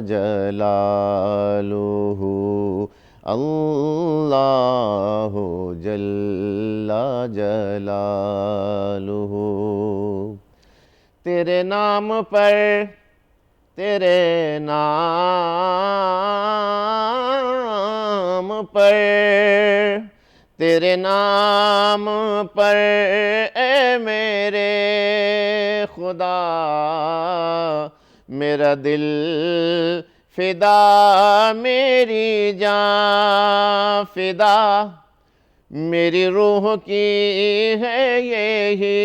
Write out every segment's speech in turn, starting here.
जलालुहु, अल्लाहु जल्ला जलालुहु। तेरे नाम पर, तेरे नाम पर, तेरे नाम पर ए मेरे खुदा, मेरा दिल फिदा, मेरी जान फिदा, मेरी रूह की है यही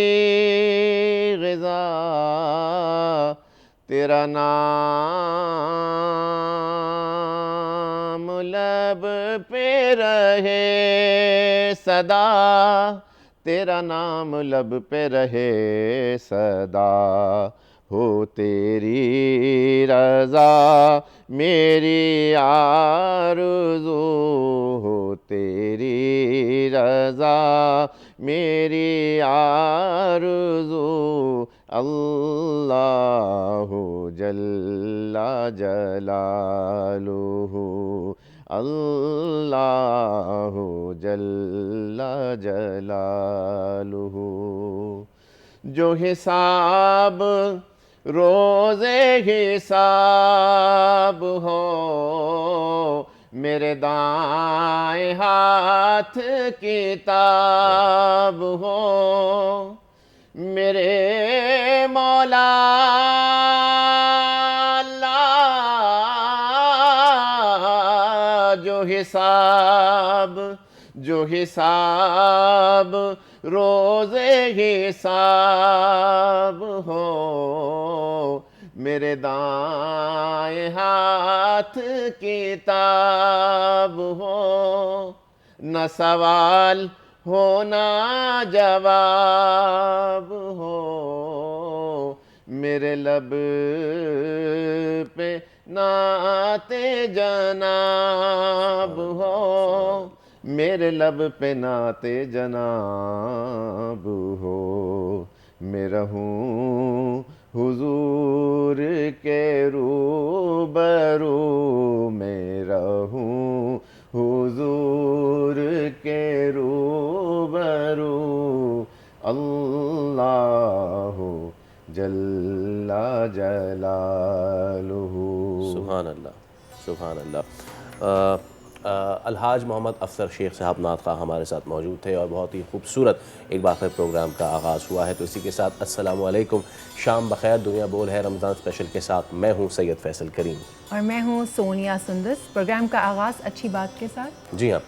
ग़िज़ा, तेरा नाम लब पे रहे सदा, तेरा नाम लब पे रहे सदा। हो तेरी रज़ा मेरी आरज़ू, हो तेरी रज़ा मेरी आरज़ू, अल्लाहु जल्ला जलालुहु, अल्लाहु जल्ला जलालुहु। जो हिसाब रोज़े हिसाब हो, मेरे दाएं हाथ किताब हो, मेरे मौला अल्लाह, जो हिसाब रोज़े हिसाब हो, मेरे दाएं हाथ किताब हो, न सवाल हो न जवाब हो, मेरे लब पे नाते जनाब हो, मेरे लब पे नाते जनाब हो। मैं रहूं हुजूर के रूबरू, मैं रहूं हुजूर के रूबरू, अल्लाहु जल्ला जलालुहु। सुभान अल्लाह, सुभान अल्लाह। अलहाज मोहम्मद अफसर शेख साहब नात खां हमारे साथ मौजूद थे और बहुत ही खूबसूरत एक बार फिर प्रोग्राम का आगाज़ हुआ है। तो इसी के साथ अस्सलामु अलैकुम, शाम बखैर। दुनिया बोल है रमज़ान स्पेशल के साथ मैं हूँ सैयद फैसल करीम और मैं हूँ सोनिया सुंदस। प्रोग्राम का आगाज़ अच्छी बात के साथ। जी हाँ,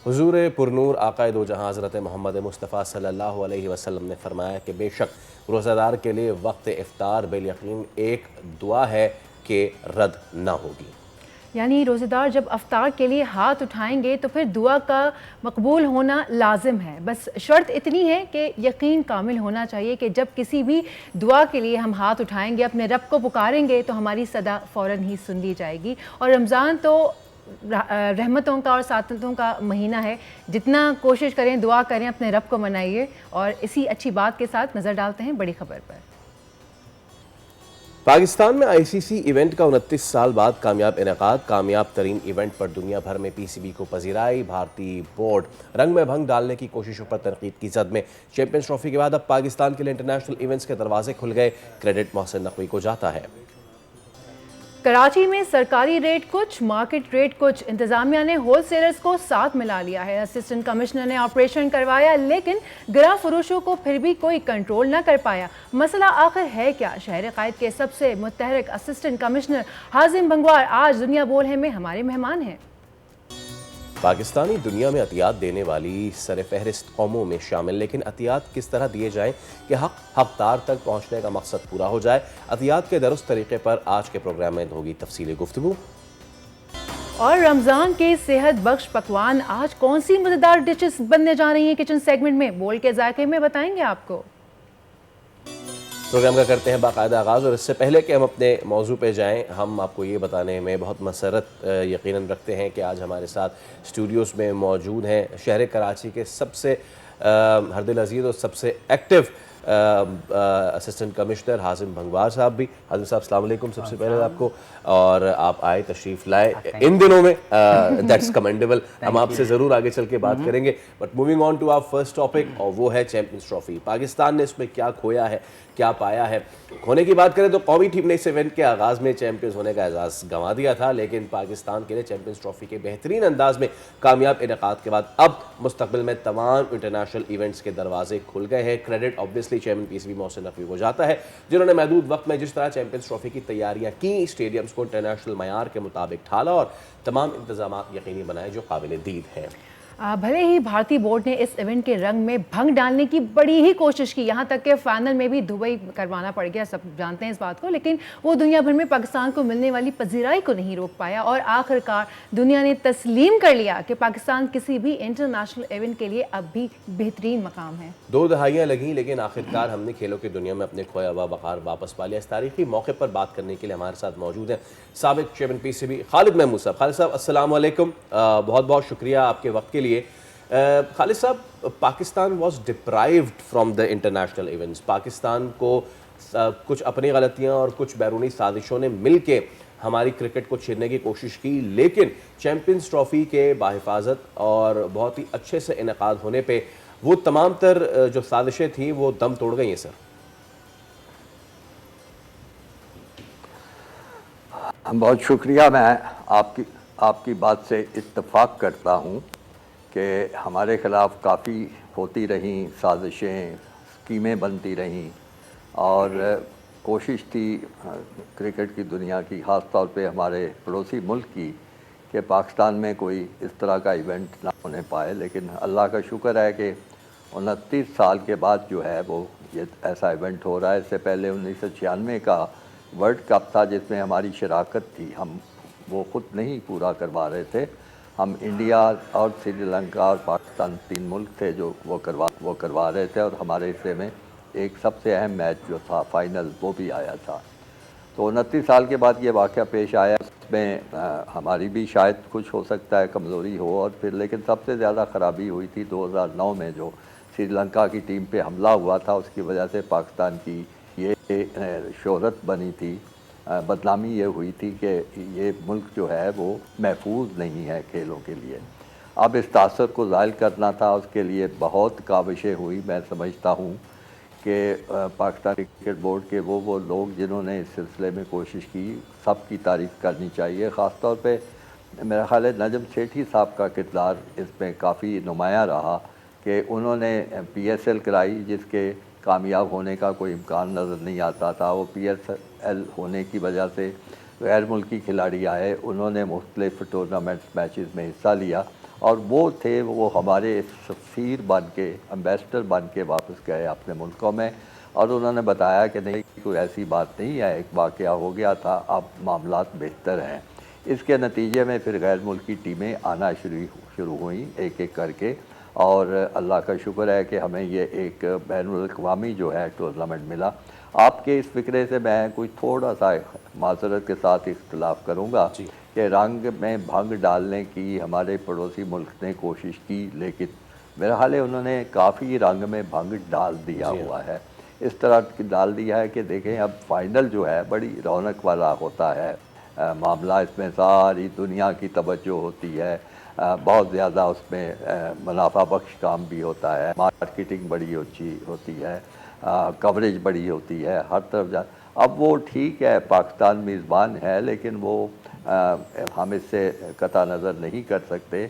हुजूर पुरनूर आक़ाए दो जहाँ हज़रत मोहम्मद मुस्तफ़ा सल्लल्लाहु अलैहि वसल्लम ने फरमाया कि बेशक रोज़ादार के लिए वक्त इफ्तार बिल यकीन एक दुआ है कि रद्द ना होगी। यानी रोज़ेदार जब अफ्तार के लिए हाथ उठाएंगे तो फिर दुआ का मकबूल होना लाजिम है। बस शर्त इतनी है कि यकीन कामिल होना चाहिए कि जब किसी भी दुआ के लिए हम हाथ उठाएंगे, अपने रब को पुकारेंगे तो हमारी सदा फ़ौरन ही सुन ली जाएगी। और रमज़ान तो रहमतों का और सादतों का महीना है। जितना कोशिश करें, दुआ करें, अपने रब को मनाइए। और इसी अच्छी बात के साथ नज़र डालते हैं बड़ी खबर पर। पाकिस्तान में आईसीसी इवेंट का 29 साल बाद कामयाब इनेकाद। कामयाब तरीन इवेंट पर दुनिया भर में पीसीबी को पजीराई। भारतीय बोर्ड रंग में भंग डालने की कोशिशों पर तनकीद की जद में। चैंपियंस ट्रॉफी के बाद अब पाकिस्तान के लिए इंटरनेशनल इवेंट्स के दरवाजे खुल गए। क्रेडिट मोहसिन नकवी को जाता है। कराची में सरकारी रेट कुछ, मार्केट रेट कुछ। इंतजामिया ने होलसेलर्स को साथ मिला लिया है। असिस्टेंट कमिश्नर ने ऑपरेशन करवाया, लेकिन गिरा फरोशों को फिर भी कोई कंट्रोल न कर पाया। मसला आखिर है क्या? शहर कायद के सबसे मुतहरक असिस्टेंट कमिश्नर हाजिम बंगवार आज दुनिया बोल है में हमारे मेहमान हैं। पाकिस्तानी दुनिया में अतियात देने वाली सरफहरिस्त कौमों में शामिल, लेकिन अतियात किस तरह दिए जाएं कि हकदार तक पहुंचने का मकसद पूरा हो जाए। अतियात के दुरुस्त तरीके पर आज के प्रोग्राम में होगी तफसीली गुफ्तगू। और रमज़ान के सेहत बख्श पकवान आज कौन सी मज़ेदार डिशेस बनने जा रही हैं किचन सेगमेंट में, बोल के जायके में बताएंगे आपको। प्रोग्राम का करते हैं बाकायदा आगाज़। और इससे पहले कि हम अपने मौजू पे जाएं, हम आपको ये बताने में बहुत मसरत यकीनन रखते हैं कि आज हमारे साथ स्टूडियोज़ में मौजूद हैं शहर कराची के सबसे हरदिल अजीज़ और सबसे एक्टिव असिस्टेंट कमिश्नर हाजिम भंगवार साहब भी। हाजिम साहब अस्सलाम वालेकुम सबसे पहले आपको, और आप आए, तशरीफ़ लाए इन दिनों में, दैट्स कमेंडेबल। हम आपसे ज़रूर आगे चल के बात करेंगे, but moving on to our first topic, और वो है चैम्पियंस ट्रॉफी। पाकिस्तान ने इसमें क्या खोया है, क्या पाया है। खोने की बात करें तो कौमी टीम ने इस इवेंट के आगाज़ में चैंपियंस होने का एजाज़ गंवा दिया था, लेकिन पाकिस्तान के लिए चैंपियंस ट्रॉफी के बेहतरीन अंदाज में कामयाब इनेकाद के बाद अब मुस्तकबिल में तमाम इंटरनेशनल इवेंट्स के दरवाजे खुल गए हैं। Credit obviously chairman PCB Mohsin Naqvi को जाता है, जिन्होंने महदूद वक्त में जिस तरह चैंपियंस ट्रॉफी की तैयारियां की, स्टेडियम्स को इंटरनेशनल मयार के मुताबिक ढाला और तमाम इंतजाम यकीनी बनाए जो काबिल दीद हैं। भले ही भारतीय बोर्ड ने इस इवेंट के रंग में भंग डालने की बड़ी ही कोशिश की, यहाँ तक कि फाइनल में भी दुबई करवाना पड़ गया, सब जानते हैं इस बात को, लेकिन वो दुनिया भर में पाकिस्तान को मिलने वाली पजीराई को नहीं रोक पाया और आखिरकार दुनिया ने तस्लीम कर लिया कि पाकिस्तान किसी भी इंटरनेशनल इवेंट के लिए अब भी बेहतरीन मकाम है। 2 दहाइयाँ लगी, लेकिन आखिरकार हमने खेलों की दुनिया में अपने खोया हुआ वक़ार वापस पा लिया। इस तारीखी मौके पर बात करने के लिए हमारे साथ मौजूद हैं साबिक चेयरमैन पीसीबी खालिद महमूद साहब। खालिद साहब अस्सलाम वालेकुम, बहुत बहुत शुक्रिया आपके वक्त के लिए। खालिद साहब, Pakistan was deprived from the international events. Pakistan को कुछ अपनी गलतियां और कुछ बैरूनी साजिशों ने मिल के हमारी क्रिकेट को छीनने की कोशिश की, लेकिन चैंपियंस ट्रॉफी के बाहिफाजत और बहुत ही अच्छे से इनेकाद होने पे वो तमाम तर जो साजिशें थी वो दम तोड़ गई हैं सर। बहुत शुक्रिया। मैं आपकी बात से इत्तफाक करता हूँ कि हमारे ख़िलाफ़ काफ़ी होती रहीं साजिशें, स्कीमें बनती रहीं, और कोशिश थी क्रिकेट की दुनिया की, ख़ास तौर पे हमारे पड़ोसी मुल्क की, कि पाकिस्तान में कोई इस तरह का इवेंट ना होने पाए। लेकिन अल्लाह का शुक्र है कि 29 साल के बाद जो है वो ये ऐसा इवेंट हो रहा है। इससे पहले 1996 का वर्ल्ड कप था जिसमें हमारी शराकत थी, हम वो ख़ुद नहीं पूरा करवा रहे थे। हम इंडिया और श्रीलंका और पाकिस्तान 3 मुल्क थे जो वो करवा रहे थे, और हमारे हिस्से में एक सबसे अहम मैच जो था फाइनल, वो भी आया था। तो 29 साल के बाद ये वाक़या पेश आया। इसमें हमारी भी शायद कुछ हो सकता है कमज़ोरी हो, और फिर लेकिन सबसे ज़्यादा ख़राबी हुई थी 2009 में जो श्रीलंका की टीम पे हमला हुआ था। उसकी वजह से पाकिस्तान की ये शोहरत बनी थी, बदनामी ये हुई थी कि ये मुल्क जो है वो महफूज नहीं है खेलों के लिए। अब इस तासर को ज़ाहिर करना था, उसके लिए बहुत काविशें हुई। मैं समझता हूँ कि पाकिस्तान क्रिकेट बोर्ड के वो लोग जिन्होंने इस सिलसिले में कोशिश की, सब की तारीफ़ करनी चाहिए। ख़ास तौर पे मेरा ख़्याल है नजम सेठी साहब का किरदार इसमें काफ़ी नुमायाँ रहा कि उन्होंने PSL कराई, जिसके कामयाब होने का कोई इम्कान नज़र नहीं आता था। वो PSL होने की वजह से गैर मुल्की खिलाड़ी आए, उन्होंने मुख्तलिफ टूर्नामेंट्स मैचेस में हिस्सा लिया, और वो हमारे सफ़ीर बन के, एम्बेसडर बन के वापस गए अपने मुल्कों में, और उन्होंने बताया कि नहीं, कोई ऐसी बात नहीं है, एक वाक़या हो गया था, अब मामलात बेहतर हैं। इसके नतीजे में फिर गैर मुल्की टीमें आना शुरू हुई एक एक करके, और अल्लाह का शुक्र है कि हमें ये एक बैनुल-अक़वामी जो है टूर्नामेंट मिला। आपके इस फ़िक्रे से मैं कोई थोड़ा सा माज़रत के साथ इख्तिलाफ़ करूँगा कि रंग में भंग डालने की हमारे पड़ोसी मुल्क ने कोशिश की, लेकिन मेरा ख़्याल है उन्होंने काफ़ी रंग में भंग डाल दिया हुआ है। इस तरह डाल दिया है कि देखें, अब फाइनल जो है बड़ी रौनक वाला होता है मामला, इसमें सारी दुनिया की तवज्जो होती है, बहुत ज़्यादा उसमें मुनाफा बख्श काम भी होता है, मार्केटिंग बड़ी अच्छी होती है, कवरेज बड़ी होती है हर तरफ अब वो ठीक है, पाकिस्तान मेज़बान है, लेकिन वो हम इससे कतई नज़र नहीं कर सकते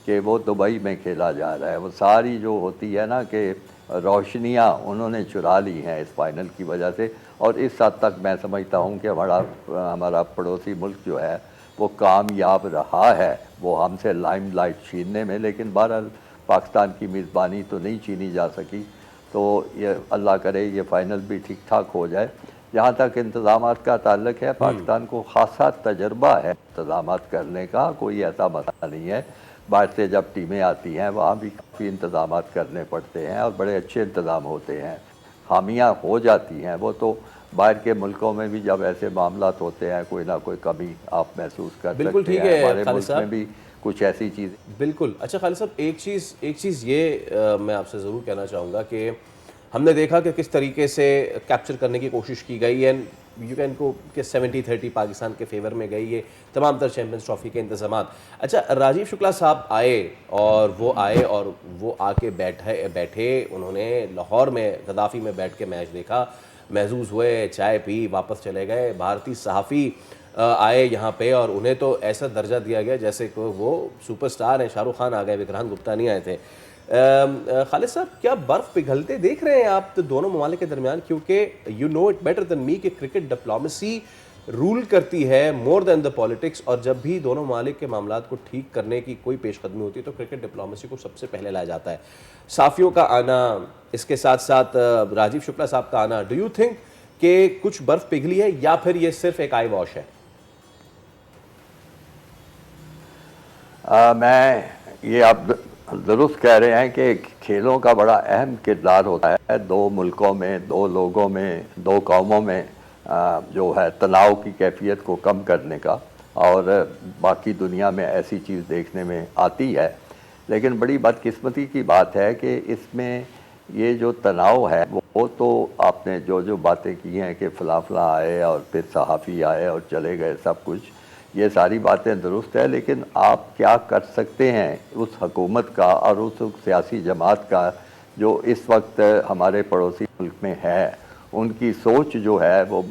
कि वो दुबई में खेला जा रहा है। वो सारी जो होती है ना कि रोशनियाँ उन्होंने चुरा ली हैं इस फाइनल की वजह से, और इस हद तक मैं समझता हूँ कि हमारा पड़ोसी मुल्क जो है वो कामयाब रहा है वो हमसे लाइमलाइट छीनने में, लेकिन बहरहाल पाकिस्तान की मेज़बानी तो नहीं छीनी जा सकी। तो ये अल्लाह करे ये फ़ाइनल भी ठीक ठाक हो जाए। जहाँ तक इंतज़ामात का ताल्लुक है, पाकिस्तान को ख़ासा तजर्बा है इंतज़ामात करने का, कोई ऐसा मसला नहीं है। बाहर से जब टीमें आती हैं वहाँ भी काफ़ी इंतज़ामात करने पड़ते हैं और बड़े अच्छे इंतज़ाम होते हैं। खामियाँ हो जाती हैं वो तो बाहर के मुल्कों में भी जब ऐसे मामलात होते हैं कोई ना कोई कमी आप महसूस कर बिल्कुल सकते ठीक हैं। है हमारे खालिद मुल्क साहब, में भी कुछ ऐसी चीज़ें बिल्कुल। अच्छा खालिद साहब, एक चीज़ ये मैं आपसे ज़रूर कहना चाहूँगा कि हमने देखा कि किस तरीके से कैप्चर करने की कोशिश की गई है। यू कैन को कि 70-30 पाकिस्तान के फेवर में गई ये तमाम तर चैम्पियंस ट्रॉफी के इंतजाम। अच्छा, राजीव शुक्ला साहब आए और वो आके बैठे, उन्होंने लाहौर में गद्दाफी में बैठ के मैच देखा, महजूज हुए, चाय पी, वापस चले गए। भारतीय सहाफ़ी आए यहाँ पे और उन्हें तो ऐसा दर्जा दिया गया जैसे कि वो सुपरस्टार हैं, शाहरुख खान आ गए, विक्रांत गुप्ता नहीं आए थे। खालिद साहब, क्या बर्फ़ पिघलते देख रहे हैं आप तो दोनों ममालिक के दरमियान? क्योंकि you know it better than me कि क्रिकेट डिप्लोमेसी रूल करती है मोर देन द पॉलिटिक्स, और जब भी दोनों ममालिक के मामलात को ठीक करने की कोई पेशकदमी होती है तो क्रिकेट डिप्लोमेसी को सबसे पहले लाया जाता है। साफ़ियों का आना, इसके साथ साथ राजीव शुक्ला साहब का आना, डू यू थिंक कि कुछ बर्फ़ पिघली है या फिर ये सिर्फ एक आई वॉश है? मैं ये आप दुरुस्त कह रहे हैं कि खेलों का बड़ा अहम किरदार होता है दो मुल्कों में, दो लोगों में, दो कौमों में जो है तनाव की कैफियत को कम करने का, और बाकी दुनिया में ऐसी चीज़ देखने में आती है। लेकिन बड़ी बदकिस्मती की बात है कि इसमें ये जो तनाव है वो तो आपने जो बातें की हैं कि फ़ला आए और फिर सहाफ़ी आए और चले गए, सब कुछ ये सारी बातें दुरुस्त है, लेकिन आप क्या कर सकते हैं उस हुकूमत का और उस सियासी जमात का जो इस वक्त हमारे पड़ोसी मुल्क में है। उनकी सोच जो है वो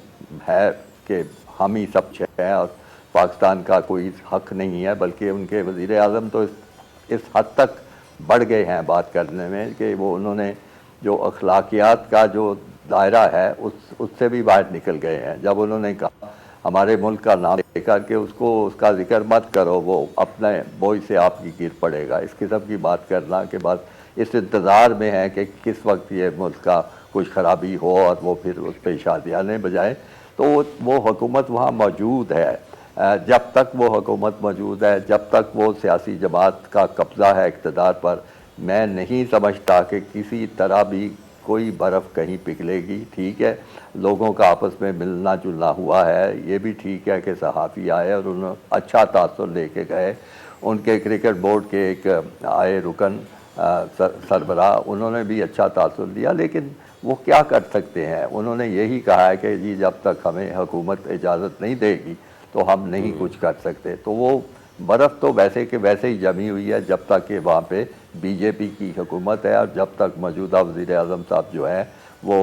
है कि हम ही सब हैं और पाकिस्तान का कोई हक नहीं है, बल्कि उनके वज़ीर आज़म तो इस हद तक बढ़ गए हैं बात करने में कि वो उन्होंने जो अखलाकियात का जो दायरा है उससे भी बाहर निकल गए हैं। जब उन्होंने कहा हमारे मुल्क का नाम लेकर के उसका जिक्र मत करो, वो अपने बोझ से आपकी गिर पड़ेगा, इस किस्म की बात करना के बाद इस इंतज़ार में है कि किस वक्त ये मुल्क का कुछ ख़राबी हो और वो फिर उस पर शादियाने बजाए। तो वो हुकूमत वहाँ मौजूद है। जब तक वो हुकूमत मौजूद है, जब तक वो सियासी जमात का कब्ज़ा है इक़्तिदार पर, मैं नहीं समझता कि किसी तरह भी कोई बर्फ़ कहीं पिघलेगी। ठीक है, लोगों का आपस में मिलना जुलना हुआ है, ये भी ठीक है कि सहाफ़ी आए और उन्होंने अच्छा तासुर लेके गए। उनके क्रिकेट बोर्ड के एक आए रुकन सरबराह, उन्होंने भी अच्छा तासुर दिया, लेकिन वो क्या कर सकते हैं? उन्होंने यही कहा है कि जी जब तक हमें हुकूमत इजाज़त नहीं देगी तो हम नहीं कुछ कर सकते। तो वो बर्फ़ तो वैसे के वैसे ही जमी हुई है जब तक कि वहाँ पे बीजेपी की हुकूमत है और जब तक मौजूदा वज़ीर आज़म साहब जो है वो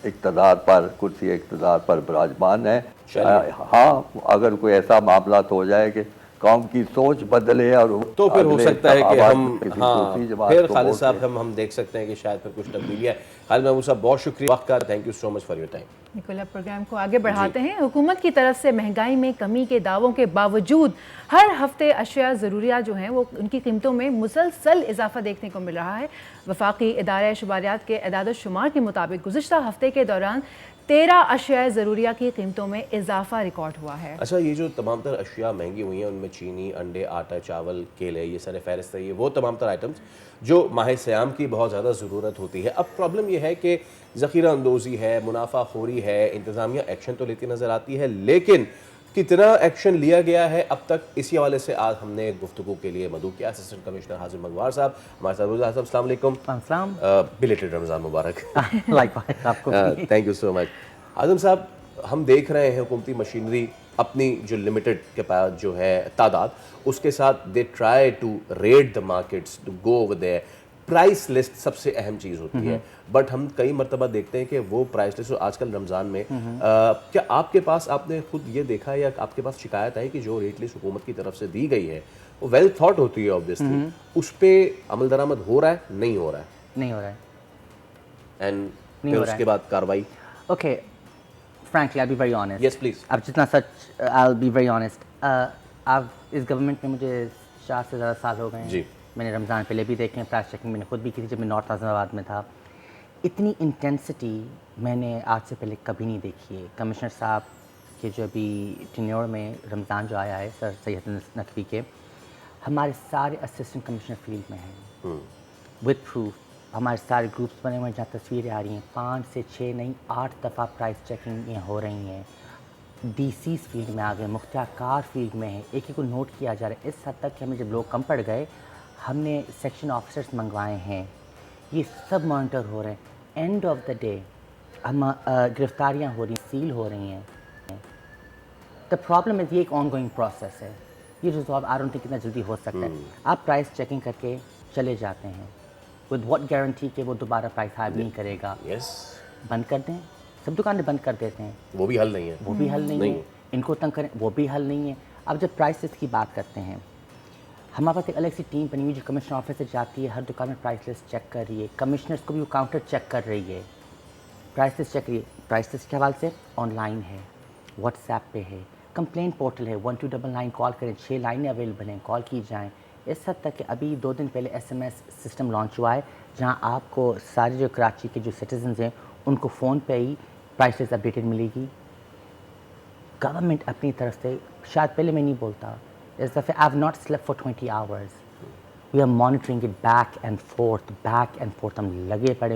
इक़्तिदार पर, कुर्सी इक़्तिदार पर विराजमान है। हाँ, अगर कोई ऐसा मामला हो जाए कि कौम की सोच बदले और तो फिर हो सकता है कि हम फिर खालिद साहब हम देख सकते हैं कि शायद फिर कुछ तब्दीली है। खालिद महमूद साहब, बहुत शुक्रिया वक्त का, thank you so much for your time. Nicola, program को आगे बढ़ाते हैं। हुकूमत की तरफ से महंगाई में कमी के दावों के बावजूद हर हफ्ते अशिया ज़रूरिया जो हैं वो उनकी कीमतों में मुसलसल इजाफा देखने को मिल रहा है। वफाकी इदारे शुमारियात के एदाद शुमार के मुताबिक गुज़िश्ता हफ्ते के दौरान 13 अशिया ज़रूरिया की कीमतों में इजाफा रिकॉर्ड हुआ है। अच्छा, ये जो तमाम तर अशिया महंगी हुई हैं उनमें चीनी, अंडे, आटा, चावल, केले, ये सारे फहरिस्त है, ये वो तमाम तर आइटम्स जो माह सयाम की बहुत ज़्यादा ज़रूरत होती है। अब प्रॉब्लम ये है कि ज़ख़ीरा अंदोज़ी है, मुनाफाखोरी है, इंतज़ामिया एक्शन तो लेती नज़र आती है, लेकिन कितना एक्शन लिया गया है अब तक, इसी हवाले से आज हमने गुफ्तगू के लिए मदू किया। असिस्टेंट कमिश्नर हाजिम मगवार साहब हमारे साथ। अस्सलाम वालेकुम। बिलेटेड रमज़ान मुबारक। Thank you so much. Hazim साहब, हम देख रहे हैं हुकूमती मशीनरी अपनी जो लिमिटेड के पास जो है तादाद, उसके साथ they try to raid the markets, to go over there. Price list सबसे अहम चीज़ होती है, बट हम कई मरतबा देखते हैं कि वो प्राइस लिस्ट आजकल रमज़ान में क्या आपके पास, आपने खुद ये देखा है या आपके पास शिकायत आई कि जो रेट लिस्ट हुकूमत की तरफ से दी गई है वो वेल थॉट होती है ऑब्वियसली, उस पर अमल दरामद हो रहा है, नहीं हो रहा है? नहीं हो रहा है। एंड फिर उसके बाद कार्रवाई? Okay, frankly I'll be very honest. Yes please. अब जितना सच, I'll be very honest. अब इस गवर्नमेंट में मुझे 4 से ज़्यादा साल हो गए हैं। जी। मैंने रमज़ान पहले भी देखे हैं, प्राइस चेकिंग मैंने खुद भी की थी जब मैं नॉर्थ आज़माबाद में था। इतनी इंटेंसिटी मैंने आज से पहले कभी नहीं देखी है। कमिश्नर साहब के जो अभी टेन्योर में रमज़ान जो आया है, सर सैयद नकवी के, हमारे सारे असिस्टेंट कमिश्नर फील्ड में हैं विद प्रूफ। हमारे सारे ग्रुप्स बने हुए हैं जहाँ तस्वीरें आ रही हैं, 5 से 6 नहीं 8 दफ़ा प्राइस चेकिंग यहाँ हो रही हैं। डीसीज फील्ड में आ गए, मुख्तियारकार फील्ड में है, एक को नोट किया जा रहा है। इस हद तक कि हमें जब लोग कम पड़ गए, हमने सेक्शन ऑफिसर्स मंगवाए हैं, ये सब मॉनिटर हो रहे हैं। एंड ऑफ द डे हम गिरफ्तारियाँ हो रही, सील हो रही हैं। द प्रॉब्लम इज़ ये एक ऑन गोइंग प्रोसेस है, ये रिजॉल्व आई डोंट थिंक कितना जल्दी हो सकता है। आप प्राइस चेकिंग करके चले जाते हैं विद व्हाट गारंटी कि वो दोबारा प्राइस हाई नहीं करेगा। यस, बंद कर दें, सब दुकानें बंद कर देते हैं, वो भी हल नहीं है। वो भी हल नहीं है। इनको तंग करें, वो भी हल नहीं है। अब जब प्राइसेस की बात करते हैं, हमारे पास एक अलग सी टीम बनी हुई जो कमिश्नर ऑफिस से जाती है, हर दुकान में प्राइस लिस्ट चेक कर रही है, कमिश्नर्स को भी वो काउंटर चेक कर रही है, प्राइस लिस्ट चेक रही है। प्राइस लिस्ट के हवाले से ऑनलाइन है, व्हाट्सएप पे है, कंप्लेंट पोर्टल है, 1299 कॉल करें, 6 लाइनें अवेलेबल हैं, कॉल की जाएँ। इस हद तक कि अभी 2 दिन पहले SMS सिस्टम लॉन्च हुआ है, जहाँ आपको सारे जो कराची के जो सिटीजन्स हैं उनको फ़ोन पे ही प्राइस लिस्ट अपडेटेड मिलेगी। गवर्नमेंट अपनी तरफ से, शायद पहले मैं नहीं बोलता, इस दफ़े I have not slept for 20 hours, we are monitoring it back and forth, हम लगे पड़े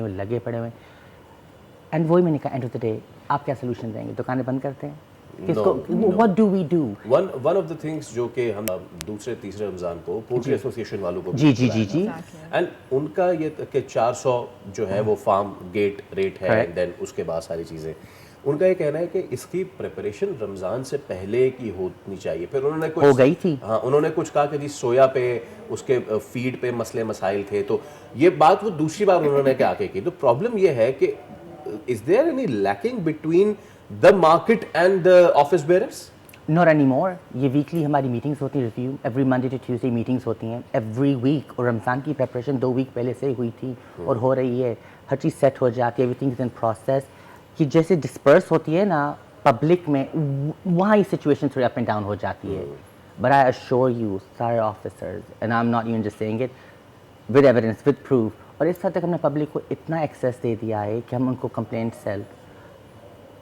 हुए। एंड वही मैंने कहा, एंड ऑफ द डे आप क्या सोल्यूशन देंगे? दुकानें बंद करते हैं? किसको, what do we do? One of the things जो कि हम दूसरे तीसरे रमज़ान को पोल्ट्री एसोसिएशन वालों को जी एंड उनका ये कि 400 जो है वो फार्म गेट रेट है, एंड देन उसके बाद सारी चीज़ें, उनका ये कहना है कि इसकी प्रिपरेशन रमज़ान से पहले की होनी चाहिए। फिर उन्होंने कुछ हो गई थी, हाँ, उन्होंने कुछ कहा कि जी सोया पे, उसके फीड पे मसले मसाइल थे, तो ये बात वो दूसरी बार उन्होंने क्या आके की। तो प्रॉब्लम ये है कि is there any lacking between the market and the office bearers? Not any more. ये वीकली हमारी मीटिंग्स होती हैं, review every Monday to Tuesday meetings होती हैं एवरी वीक, और रमज़ान की प्रिपरेशन 2 वीक पहले से हुई थी और हो रही है, हर चीज़ सेट हो जाती है, एवरीथिंग इज इन प्रोसेस। कि जैसे डिस्पर्स होती है ना पब्लिक में, वहाँ ये सिचुएशन थोड़ी अप एंड डाउन हो जाती है। बट आई अश्योर यू सारे officers, and I am not even just saying it, with evidence, with proof, और इस हद तक हमने पब्लिक को इतना एक्सेस दे दिया है कि हम उनको कंप्लेंट सेल,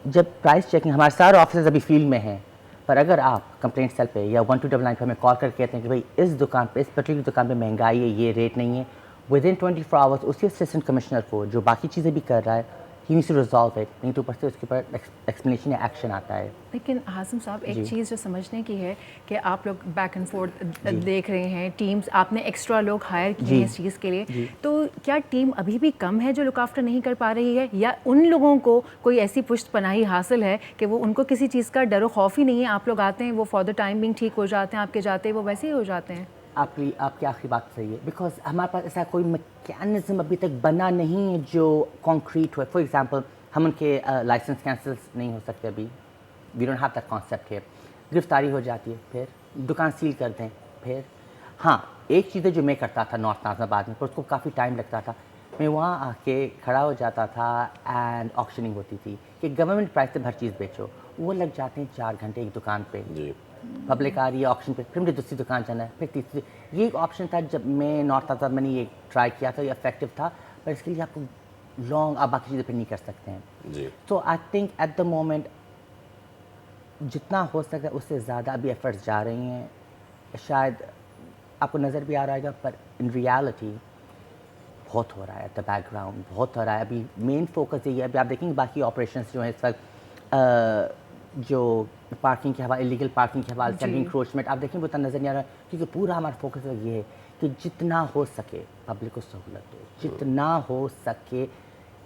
जब प्राइस चेकिंग, हमारे सारे ऑफिसर्स अभी फील्ड में हैं, पर अगर आप कंप्लेंट सेल पे या 1299 पे हमें कॉल करके कहते हैं कि भाई इस दुकान पे, इस पर्टिकुलर दुकान पे महंगाई है, ये रेट नहीं है, विद इन 24 आवर्स उसी असिस्टेंट कमिश्नर को जो बाकी चीज़ें भी कर रहा है, ही नीड्स टू रिजॉल्व इट, नहीं तो ऊपर से उसके ऊपर एक्सप्लेनेशन या एक्शन आता है। लेकिन हासिम साहब, एक चीज़ जो समझने की है कि आप लोग बैक एंड फोर्थ देख रहे हैं, टीम्स, आपने एक्स्ट्रा लोग हायर किए हैं इस चीज़ के लिए, तो क्या टीम अभी भी कम है जो लुक आफ्टर नहीं कर पा रही है, या उन लोगों को कोई ऐसी पुष्ट पनाही हासिल है कि वो, उनको किसी चीज़ का डर खौफ ही नहीं है, आप लोग आते हैं वो फॉर द टाइम बिंग ठीक हो जाते हैं, आपके जाते वो वैसे ही हो जाते हैं? आपकी आखिरी बात सही है, बिकॉज हमारे पास ऐसा कोई मैकेनिज्म अभी तक बना नहीं है जो कॉन्क्रीट हो। फॉर एग्जांपल, हम उनके लाइसेंस कैंसिल नहीं हो सकते अभी, we don't have that concept है। गिरफ्तारी हो जाती है, फिर दुकान सील कर दें, फिर हाँ, एक चीज़ है जो मैं करता था नॉर्थ नाज़िमाबाद में, पर उसको काफ़ी टाइम लगता था। मैं वहाँ आके खड़ा हो जाता था एंड ऑक्शनिंग होती थी कि गवर्नमेंट प्राइस से हर चीज़ बेचो, वो लग जाते हैं 4 घंटे एक दुकान पे। पब्लिक आ रही है ऑप्शन पे, फिर मुझे दूसरी दुकान जाना है, फिर तीसरी। ये एक ऑप्शन था जब मैं नॉर्थ नाज़िमाबाद मैंने ये ट्राई किया था, ये इफेक्टिव था, पर इसके लिए आपको लॉन्ग, आप बाकी चीज़ें फिर नहीं कर सकते हैं जी। तो I think at the moment जितना हो सकता है उससे ज़्यादा अभी एफर्ट्स जा रही हैं, शायद आपको नज़र भी आ रहा है, पर इन रियलिटी बहुत हो रहा है, द बैकग्राउंड बहुत हो रहा है। अभी मेन फोकस यही है, अभी आप देखेंगे बाकी ऑपरेशंस जो हैं इस वक्त, जो पार्किंग के हवाले, इलीगल पार्किंग के हवाले से इंक्रोचमेंट, आप देखेंगे उतना नज़र नहीं आ रहा है, क्योंकि पूरा हमारा फोकस ये है कि जितना हो सके पब्लिक को सहूलत दो, जितना हो सके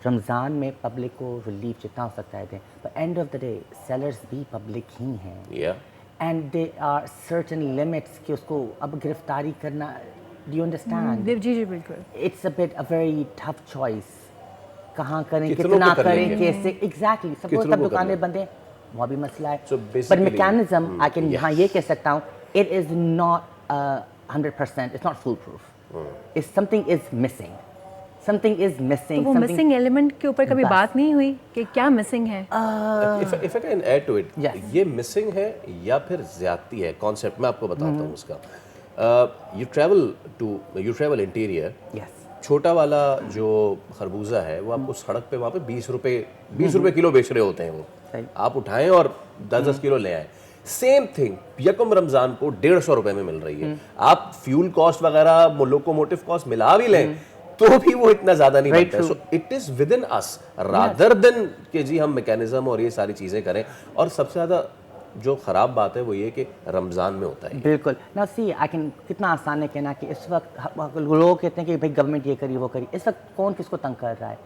रमज़ान में पब्लिक को रिलीफ जितना हो सकता है दें, पर end of the day sellers भी पब्लिक ही हैं, and they are certain limits कि उसको अब गिरफ्तारी करना, डू यू अंडरस्टैंड? जी जी बिल्कुल। It's a bit a very tough choice, कहाँ करें, कितना करें, कैसे, एग्जैक्टली। सपोज तब दुकानें बंद हैं, वहाँ भी मसला है, पर मैकेनिज्म आई कैन यहाँ ये कह सकता हूँ, it is not 100%, it's not full proof, if something is missing, something is missing. तो वो मिसिंग एलिमेंट के ऊपर कभी बात नहीं हुई कि क्या मिसिंग है? If I can add to it, ये मिसिंग है या फिर ज्यादती है, कॉन्सेप्ट मैं आपको बताता हूँ उसका। यू ट्रैवल इंटीरियर, छोटा वाला जो खरबूजा है वो आपको सड़क पे वहाँ पे 20 रुपए किलो बेच रहे होते हैं, वो आप उठाएं और 10-10 किलो ले आए। सेम थिंग यकम रमजान को 150 रुपए में मिल रही है। आप फ्यूल कॉस्ट वगैरह, लोकोमोटिव कॉस्ट मिला भी लें तो भी वो इतना ज्यादा नहीं बनता है। So it is with in us rather than कि जी हम मैकेनिज्म और ये सारी चीजें करें। और सबसे ज्यादा जो ख़राब बात है वो ये कि रमज़ान में होता है। बिल्कुल ना, सी आई कैन, कितना आसान है कहना कि इस वक्त लोग कहते हैं कि भाई गवर्नमेंट ये करी वो करी, इस वक्त कौन किसको तंग कर रहा है?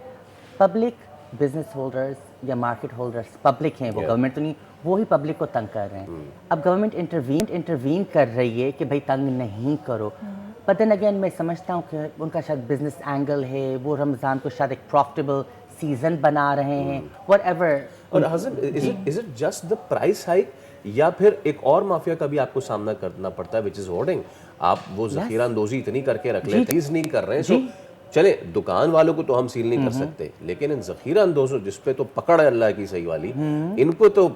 पब्लिक बिजनेस होल्डर्स या मार्केट होल्डर्स पब्लिक हैं, वो गवर्नमेंट तो नहीं, वो ही पब्लिक को तंग कर रहे हैं। अब गवर्नमेंट इंटरवीन कर रही है कि भाई तंग नहीं करो, बट देन अगेन मैं समझता हूँ कि उनका शायद बिजनेस एंगल है, वो रमज़ान को शायद एक प्रॉफिटेबल सीजन बना रहे हैं, व्हाटएवर। और Hasan, is it just the price hike या फिर एक और माफिया का भी आपको सामना करना पड़ता है, विच इज होर्डिंग? आप वो जखीरा अंदोजी इतनी करके रख लेते हैं, नहीं कर रहे हैं, सो चले दुकान वालों को तो हम सील नहीं कर सकते, लेकिन इन जखीरा अंदोजों जिसपे तो पकड़ है अल्लाह की सही वाली, इनको तो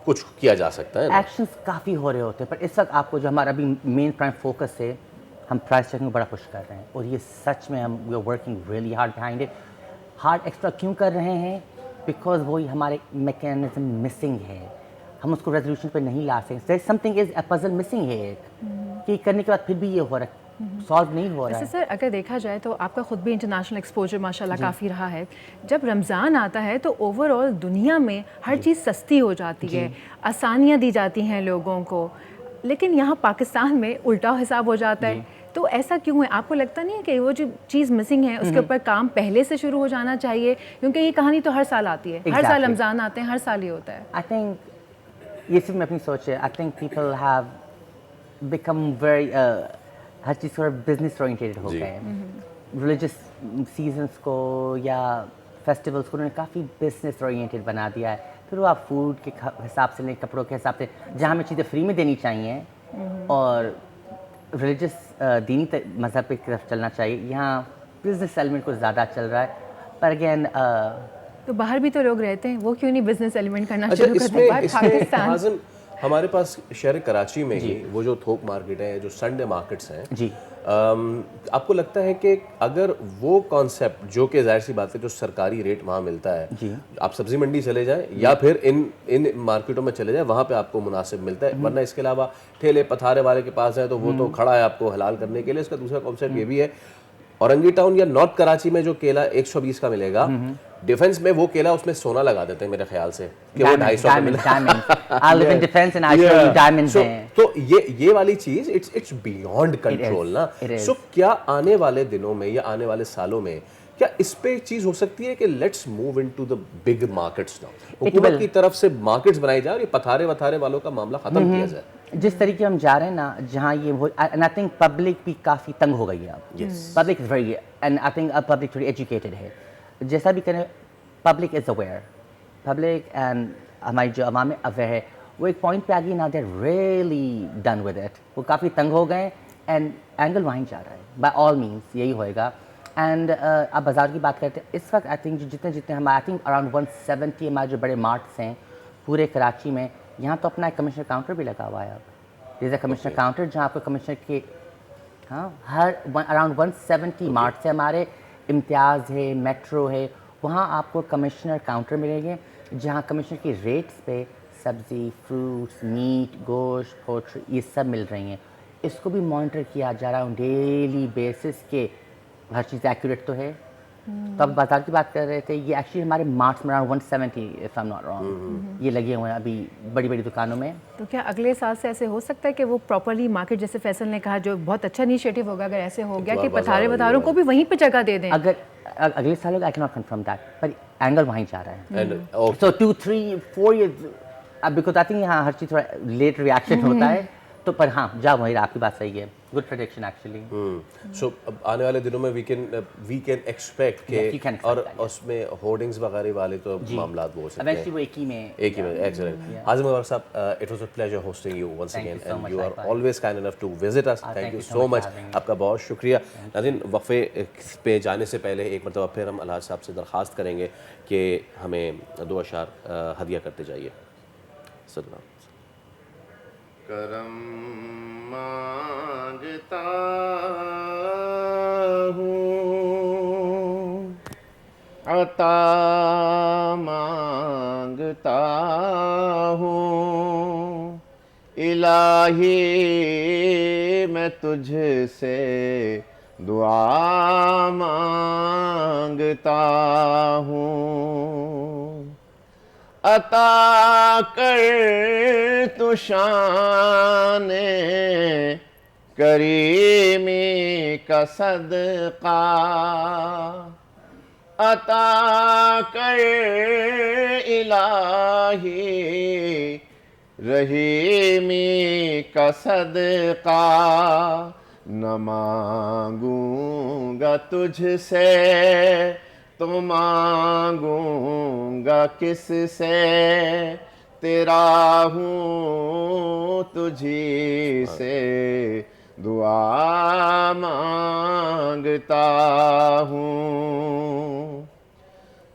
कुछ किया जा सकता है। एक्शंस काफ़ी हो रहे होते हैं, पर इस वक्त आपको जो हमारा अभी मेन प्राइम फोकस है, हम प्राइस चेकिंग बड़ा पुश कर रहे हैं, और ये सच में हम we are working really hard behind it. Hard extra क्यों कर रहे हैं? बिकॉज वही हमारे मैकेनिज्म मिसिंग है, हम उसको रेजोल्यूशन पे नहीं ला सकते। Something is a puzzle missing है एक, कि करने के बाद फिर भी ये हो रहा है, सॉल्व नहीं हो रहा है। सर अगर देखा जाए तो आपका खुद भी इंटरनेशनल एक्सपोजर माशाल्लाह काफ़ी रहा है। जब रमज़ान आता है तो ओवरऑल दुनिया में हर चीज़ सस्ती हो जाती है, आसानियाँ दी जाती हैं लोगों को, लेकिन यहाँ पाकिस्तान में उल्टा हिसाब हो जाता है। तो ऐसा क्यों है? आपको लगता नहीं है कि वो जो चीज़ मिसिंग है उसके ऊपर काम पहले से शुरू हो जाना चाहिए? क्योंकि ये कहानी तो हर साल आती है, हर साल रमज़ान आते हैं, हर साल ये होता है। आई थिंक ये सिर्फ मैं अपनी सोच है, I think people have become very हर चीज़ थोड़ा बिजनेस ओरिएंटेड हो गए हैं। रिलीजियस सीजन्स को या फेस्टिवल्स को उन्होंने काफ़ी बिजनेस ओरिएंटेड बना दिया है। फिर वो आप फूड के हिसाब से लें, कपड़ों के हिसाब से, जहाँ हमें चीज़ें फ्री में देनी चाहिए और रिलीजियस दीनी मज़हब की तरफ चलना चाहिए, यहाँ बिजनेस एलिमेंट कुछ ज़्यादा चल रहा है। पर अगेन तो बाहर भी तो लोग रहते हैं, वो क्यों नहीं बिजनेस एलिमेंट करना अच्छा, शुरू करते हैं? पाकिस्तान हाज़िम, हमारे पास शहर कराची में ही वो जो थोक मार्केट है, जो संडे मार्केट्स हैं जी, आपको लगता है कि अगर वो कॉन्सेप्ट जो कि जाहिर सी बात है जो सरकारी रेट वहाँ मिलता है, आप सब्जी मंडी चले जाएं या फिर इन मार्केटों में चले जाएं, वहाँ पे आपको मुनासिब मिलता है, वरना इसके अलावा ठेले पथारे वाले के पास है तो वो तो खड़ा है आपको हलाल करने के लिए। इसका दूसरा कॉन्सेप्ट ये भी है, औरंगी टाउन या नॉर्थ कराची में जो केला 120 का मिलेगा, डिफेंस में वो केला उसमें सोना लगा देते हैं मेरे ख्याल से कि वो 250 का मिलेगा। तो ये वाली चीज इट्स बियॉन्ड कंट्रोल ना। सो क्या आने वाले दिनों में या आने वाले सालों में क्या इस पे चीज हो सकती है कि let's move into the big markets now, हुकूमत की तरफ से मार्केट्स बनाई जाए और ये पथारे वथारे वालों का मामला खत्म किया जाए? जिस तरीके हम जा रहे हैं ना, जहाँ ये वो, एंड आई थिंक पब्लिक भी काफ़ी तंग हो गई है अब। Public is very, and I think अब पब्लिक थोड़ी एजुकेटेड है। जैसा भी करें, public is aware, public and हमारी जो अवाम है अवेयर है। वो एक पॉइंट पे आ गई ना, they really done with it, वो काफ़ी तंग हो गए, एंड एंगल वहीं जा रहा है, बाय ऑल मीन्स यही होएगा। एंड आप बाज़ार की बात करते हैं इस वक्त, आई थिंक जितने हम, आई थिंक अराउंड 170 हमारे जो बड़े मार्ट्स हैं पूरे कराची में, यहाँ तो अपना एक कमिश्नर काउंटर भी लगा हुआ है अब। दिस अ कमिश्नर काउंटर जहाँ आपको कमिश्नर के हर अराउंड 170 मार्ट्स है हमारे, इम्तियाज़ है, मेट्रो है, वहाँ आपको कमिश्नर काउंटर मिलेंगे जहाँ कमिश्नर की रेट्स पे सब्ज़ी, फ्रूट्स, मीट, गोश्त, पोल्ट्री ये सब मिल रही हैं। इसको भी मॉनिटर किया जा रहा है डेली बेसिस के, हर चीज़ एक्यूरेट तो है। तो अब बाजार की बात कर रहे थे, ये एक्चुअली हमारे मार्च में around 170 if I am not wrong, ये लगे हुए हैं अभी बड़ी बड़ी दुकानों में। तो क्या अगले साल से ऐसे हो सकता है कि वो प्रॉपर्ली मार्केट, जैसे फैसल ने कहा, जो बहुत अच्छा इनिशिएटिव होगा, अगर ऐसे हो गया कि पथारे वथारों को भी वहीं पे जगह दे दें? अगर अगले साल होगा, I can not confirm that, पर एंगल वहीं जा रहा है। सो 2, 3, 4 ईयर्स, अब बिकॉज आई थिंक यहाँ हर चीज़ थोड़ा लेट रिएक्शन होता है, तो पर हाँ जा वही, आपकी बात सही है, गुड प्रेडिक्शन एक्चुअली। सो आने वाले दिनों में वी कैन एक्सपेक्ट के, और उसमें होर्डिंग्स वगैरह वाले तो मामला वो हो सकते हैं वो एक ही में excellent. Hazim Mubarak sahab, it was a pleasure hosting you once again and you are always kind enough to visit us. Thank you so much, आपका बहुत शुक्रिया। नाज़रीन, वक्फे पे जाने से पहले एक मरतबा फिर हम अलहाज साहब से दरख्वास्त करेंगे कि हमें 2 अशार हदिया करते जाइए। सल्लल्लाहु करम मांगता हूँ, अता मांगता हूँ, इलाही मैं तुझसे दुआ मांगता हूँ। अता कर तू शाने करीमी का सदका, अता कर इलाही, रहीमी का सदका न मांगूंगा तुझसे तो मांगूंगा किससे, तेरा हूँ तुझी से दुआ मांगता हूँ।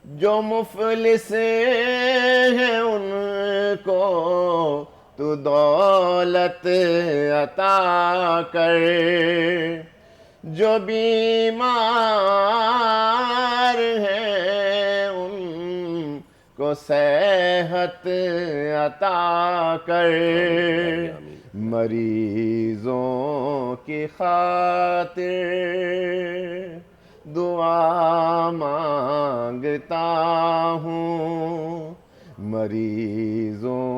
जो मुफलिस है उनको तू दौलत अता कर, जो बीमार हैं उनको सेहत अता कर, मरीजों की खातिर दुआ मांगता हूँ, मरीजों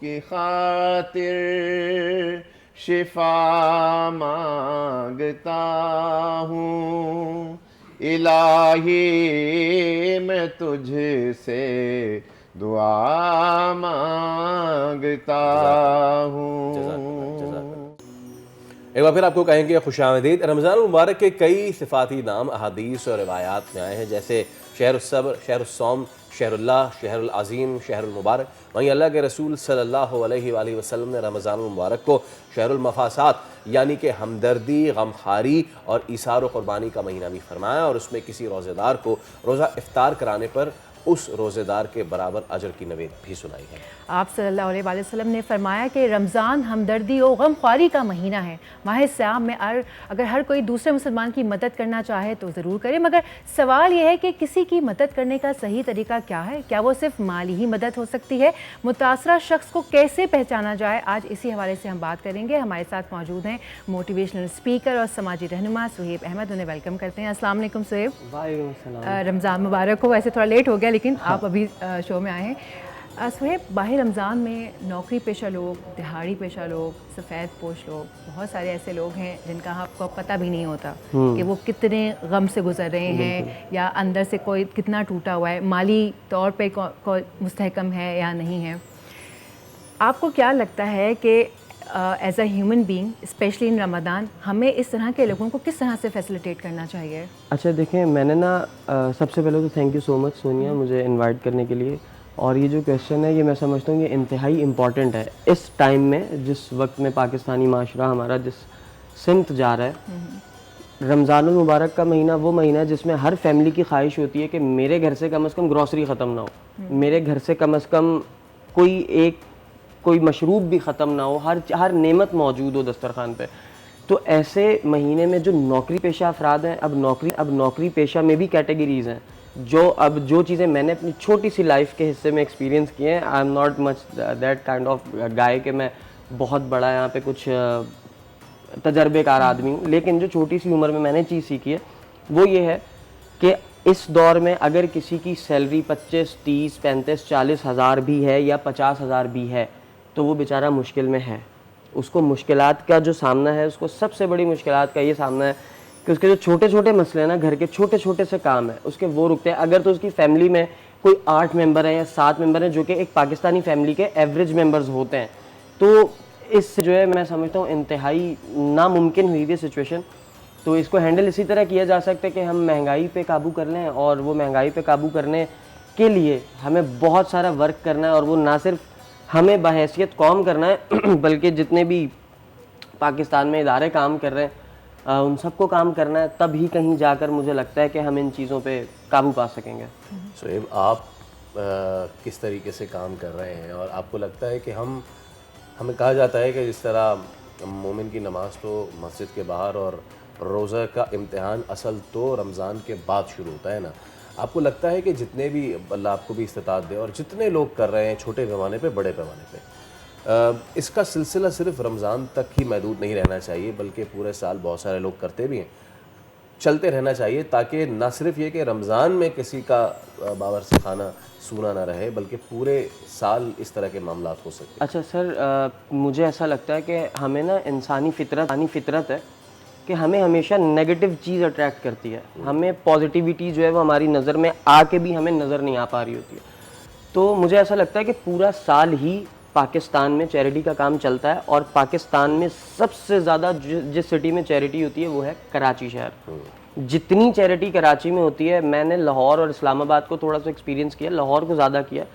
की खातिर शिफा मांगता हूँ। इलाही मैं तुझसे दुआ मांगता हूँ। एक बार फिर आपको कहेंगे खुशामदीद। रमज़ान मुबारक के कई सिफाती नाम अहादीस और रिवायात में आए हैं, जैसे शहरुस्सब्र, शहरुस्सौम, शहरुल्लाह, शहरुल अज़ीम, शहरुल मुबारक। वहीं अल्लाह के रसूल सल्लल्लाहु अलैहि वसल्लम ने रमज़ान मुबारक को शहरुल मफासात यानी कि हमदर्दी, गमखारी और ईसार व क़ुरबानी का महीना भी फरमाया, और उसमें किसी रोज़ेदार को रोज़ा इफ्तार कराने पर उस रोज़ेदार के बराबर अजर की नवेद भी सुनाई है। आप सल्लल्लाहु अलैहि वसल्लम ने फरमाया कि रमज़ान हमदर्दी और गमख्वारी का महीना है। माह सियाम में अगर हर कोई दूसरे मुसलमान की मदद करना चाहे तो ज़रूर करे, मगर सवाल यह है कि किसी की मदद करने का सही तरीका क्या है? क्या वो सिर्फ माली ही मदद हो सकती है? मुतासरा शख्स को कैसे पहचाना जाए? आज इसी हवाले से हम बात करेंगे। हमारे साथ मौजूद हैं मोटिवेशनल स्पीकर और समाजी रहनुमा सुहेब अहमद। उन्हें वेलकम करते हैं। अस्सलाम वालेकुम सुहेब। रमज़ान मुबारक हो। वैसे थोड़ा लेट हो गया, लेकिन आप अभी शो में आए हैं। सुहेब, बाहर रमज़ान में नौकरी पेशा लोग, दिहाड़ी पेशा लोग, सफ़ेद पोश लोग, बहुत सारे ऐसे लोग हैं जिनका आपको पता भी नहीं होता कि वो कितने गम से गुजर रहे हैं, या अंदर से कोई कितना टूटा हुआ है, माली तौर पे कोई मुस्तहकम है या नहीं है। आपको क्या लगता है कि as a human being, specially in Ramzan, हमें इस तरह के लोगों को किस तरह से फैसिलिटेट करना चाहिए? अच्छा देखें, मैंने ना सबसे पहले तो thank you so much Sonia मुझे इनवाइट करने के लिए। और ये जो क्वेश्चन है ये मैं समझता हूँ ये इंतहाई इम्पॉर्टेंट है इस टाइम में, जिस वक्त में पाकिस्तानी माशरा हमारा जिस सिमत जा रहा है। रमज़ानुल मुबारक का महीना वो महीना है जिसमें हर फैमिली की ख्वाहिश होती है कि मेरे घर से कम ग्रॉसरी ख़त्म ना हो, मेरे घर से कम कोई मशरूब भी ख़त्म ना हो, हर नेमत मौजूद हो दस्तरखान पे। तो ऐसे महीने में जो नौकरी पेशा अफराद हैं, अब नौकरी पेशा में भी कैटेगरीज़ हैं, जो चीज़ें मैंने अपनी छोटी सी लाइफ के हिस्से में एक्सपीरियंस किए हैं। I am not much that kind of guy कि मैं बहुत बड़ा यहाँ पे कुछ तजर्बेकार आदमी हूँ, लेकिन जो छोटी सी उम्र में मैंने चीज़ सीखी है वो ये है कि इस दौर में अगर किसी की सैलरी 25, 30, 35, 40 हज़ार भी है या 50 हज़ार भी है तो वो बेचारा मुश्किल में है। उसको मुश्किलात का जो सामना है, उसको सबसे बड़ी मुश्किलात का ये सामना है कि उसके जो छोटे छोटे मसले हैं ना, घर के छोटे छोटे से काम है उसके, वो रुकते हैं। अगर तो उसकी फैमिली में कोई 8 मेंबर हैं या 7 मेंबर हैं, जो कि एक पाकिस्तानी फैमिली के एवरेज मेंबर्स होते हैं, तो इससे जो है मैं समझता हूँ इंतहाई नामुमकिन हुई थी सिचुएशन। तो इसको हैंडल इसी तरह किया जा सकता है कि हम महंगाई पे काबू कर लें, और वो महंगाई पे काबू करने के लिए हमें बहुत सारा वर्क करना है, और वो ना सिर्फ हमें बहैसियत कौम करना है बल्कि जितने भी पाकिस्तान में इदारे काम कर रहे हैं उन सबको काम करना है। तब ही कहीं जाकर मुझे लगता है कि हम इन चीज़ों पे काबू पा सकेंगे। सुहेब, आप किस तरीके से काम कर रहे हैं, और आपको लगता है कि हमें कहा जाता है कि जिस तरह मोमिन की नमाज तो मस्जिद के बाहर और रोज़ा का इम्तिहान असल तो रमज़ान के बाद शुरू होता है ना, आपको लगता है कि जितने भी अल्लाह आपको भी इस्तिताअत दे और जितने लोग कर रहे हैं छोटे पैमाने पे बड़े पैमाने पे, इसका सिलसिला सिर्फ रमज़ान तक ही महदूद नहीं रहना चाहिए, बल्कि पूरे साल बहुत सारे लोग करते भी हैं, चलते रहना चाहिए, ताकि ना सिर्फ ये कि रमज़ान में किसी का बावर्ची खाना सूना ना रहे, बल्कि पूरे साल इस तरह के मामलात हो सके। अच्छा सर, मुझे ऐसा लगता है कि हमें ना इंसानी फितरत है कि हमें हमेशा नेगेटिव चीज़ अट्रैक्ट करती है, हमें पॉजिटिविटी जो है वो हमारी नज़र में आके भी हमें नज़र नहीं आ पा रही होती है। तो मुझे ऐसा लगता है कि पूरा साल ही पाकिस्तान में चैरिटी का काम चलता है, और पाकिस्तान में सबसे ज़्यादा जिस सिटी में चैरिटी होती है वो है कराची शहर। जितनी चैरिटी कराची में होती है, मैंने लाहौर और इस्लामाबाद को थोड़ा सा एक्सपीरियंस किया, लाहौर को ज़्यादा किया,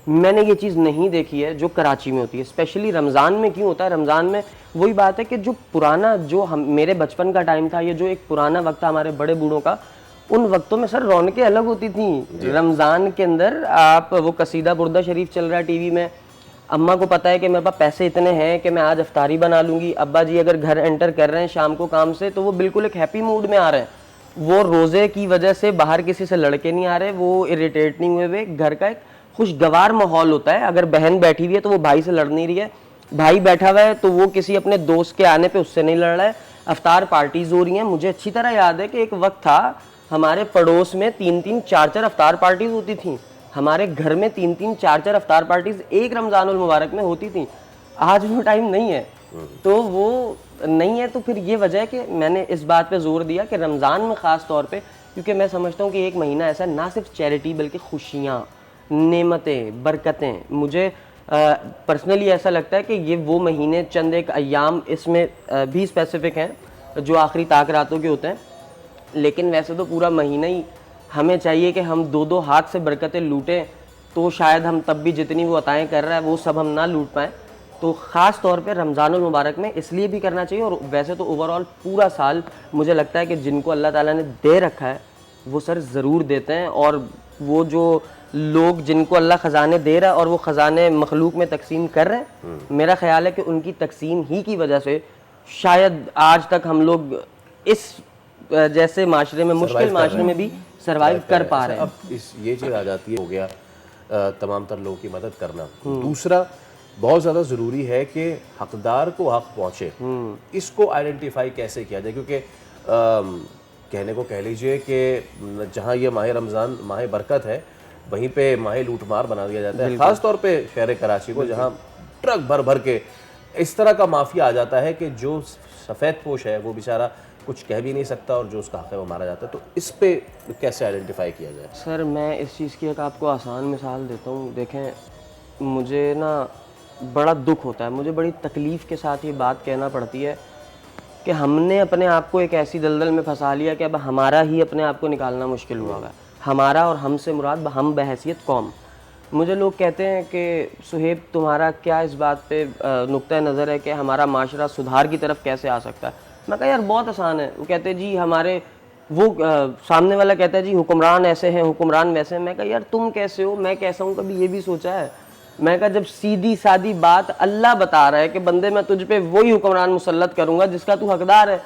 मैंने ये चीज़ नहीं देखी है जो कराची में होती है। स्पेशली रमज़ान में क्यों होता है, रमज़ान में वही बात है कि जो पुराना, जो हम, मेरे बचपन का टाइम था, ये जो एक पुराना वक्त था हमारे बड़े बूढ़ों का, उन वक्तों में सर रौनकें अलग होती थी। रमज़ान के अंदर आप वो कसीदा बुर्दा शरीफ चल रहा है टीवी में, अम्मा को पता है कि मेरे पास पैसे इतने हैं कि मैं आज अफ्तारी बना लूँगी, अब्बा जी अगर घर एंटर कर रहे हैं शाम को काम से तो वो बिल्कुल एक हैप्पी मूड में आ रहे हैं, वो रोज़े की वजह से बाहर किसी से लड़के नहीं आ रहे, वो इरिटेट नहीं हुए, घर का एक खुशगवार माहौल होता है। अगर बहन बैठी हुई है तो वो भाई से लड़ नहीं रही है, भाई बैठा हुआ है तो वो किसी अपने दोस्त के आने पे उससे नहीं लड़ रहा है, अफ्तार पार्टीज हो रही हैं। मुझे अच्छी तरह याद है कि एक वक्त था हमारे पड़ोस में 3-3, 4-4 अफ्तार पार्टीज होती थी, हमारे घर में 3-3, 4-4 अफ्तार पार्टीज एक रमज़ानुल मुबारक में होती थी। आज वो टाइम नहीं है, तो वो नहीं है, तो फिर ये वजह है कि मैंने इस बात पे जोर दिया कि रमज़ान में ख़ास तौर पे, क्योंकि मैं समझता हूँ कि एक महीना ऐसा ना सिर्फ चैरिटी बल्कि खुशियाँ, नेमतें, बरकतें, मुझे पर्सनली ऐसा लगता है कि ये वो महीने, चंद एक अयाम इसमें भी स्पेसिफिक हैं जो आखिरी ताक रातों के होते हैं, लेकिन वैसे तो पूरा महीना ही हमें चाहिए कि हम 2-2 हाथ से बरकतें लूटें, तो शायद हम तब भी जितनी वो अताएँ कर रहा है वो सब हम ना लूट पाएँ। तो ख़ास तौर पे रमज़ानुल मुबारक में इसलिए भी करना चाहिए, और वैसे तो ओवरऑल पूरा साल मुझे लगता है कि जिनको अल्लाह ताला ने दे रखा है वो सर ज़रूर देते हैं, और वो जो लोग जिनको अल्लाह ख़जाने दे रहा है और वो ख़जाने मखलूक में तकसीम कर रहे हैं, मेरा ख्याल है कि उनकी तकसीम ही की वजह से शायद आज तक हम लोग इस जैसे माशरे में, मुश्किल माशरे में भी सर्वाइव कर पा रहे हैं। अब इस ये चीज़ आ जाती है, हो गया तमाम तर लोगों की मदद करना। दूसरा बहुत ज़्यादा ज़रूरी है कि हकदार को हक पहुँचे, इसको आइडेंटिफाई कैसे किया जाए, क्योंकि कहने को कह लीजिए कि जहाँ ये माह रमज़ान माह बरकत है, वहीं पे माह लूटमार बना दिया जाता है, ख़ास तौर पे शहर कराची को, जहाँ ट्रक भर भर के इस तरह का माफिया आ जाता है कि जो सफ़ेद पोश है वो बेचारा कुछ कह भी नहीं सकता, और जो उसका हक है वो मारा जाता है। तो इस पे कैसे आइडेंटिफाई किया जाए? सर मैं इस चीज़ की एक आपको आसान मिसाल देता हूँ। देखें, मुझे ना बड़ा दुख होता है, मुझे बड़ी तकलीफ़ के साथ ये बात कहना पड़ती है कि हमने अपने आप को एक ऐसी दलदल में फंसा लिया कि अब हमारा ही अपने आप को निकालना मुश्किल हुआ है। हमारा और हमसे मुराद हम बहैसियत कौम। मुझे लोग कहते हैं कि सुहेब तुम्हारा क्या इस बात पे नुक्ता नज़र है कि हमारा माशरा सुधार की तरफ कैसे आ सकता है? मैं कहा यार बहुत आसान है। वो कहते हैं जी हमारे वो सामने वाला कहता है जी हुक्मरान ऐसे हैं, हुक्मरान वैसे हैं। मैं कहा यार तुम कैसे हो, मैं कैसा हूँ, कभी ये भी सोचा है? मैं कहा जब सीधी सादी बात अल्लाह बता रहा है कि बंदे मैं तुझ पे वही हुक्मरान मुसल्लत करूंगा जिसका तू हकदार है।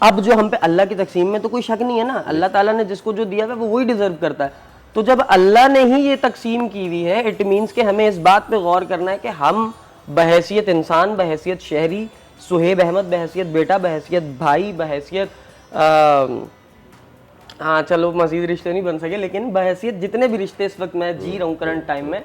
अब जो हम पे अल्लाह की तकसीम में तो कोई शक नहीं है ना, अल्लाह ताला ने जिसको जो दिया है वो वही डिजर्व करता है। तो जब अल्लाह ने ही ये तकसीम की हुई है, इट मीन्स कि हमें इस बात पे गौर करना है कि हम बहैसियत इंसान, बहैसियत शहरी, सुहेब अहमद बहैसियत बेटा, बहैसियत भाई, बहैसियत हाँ चलो मज़ीद रिश्ते नहीं बन सके, लेकिन बहैसियत जितने भी रिश्ते इस वक्त मैं जी रहा हूँ करंट टाइम में,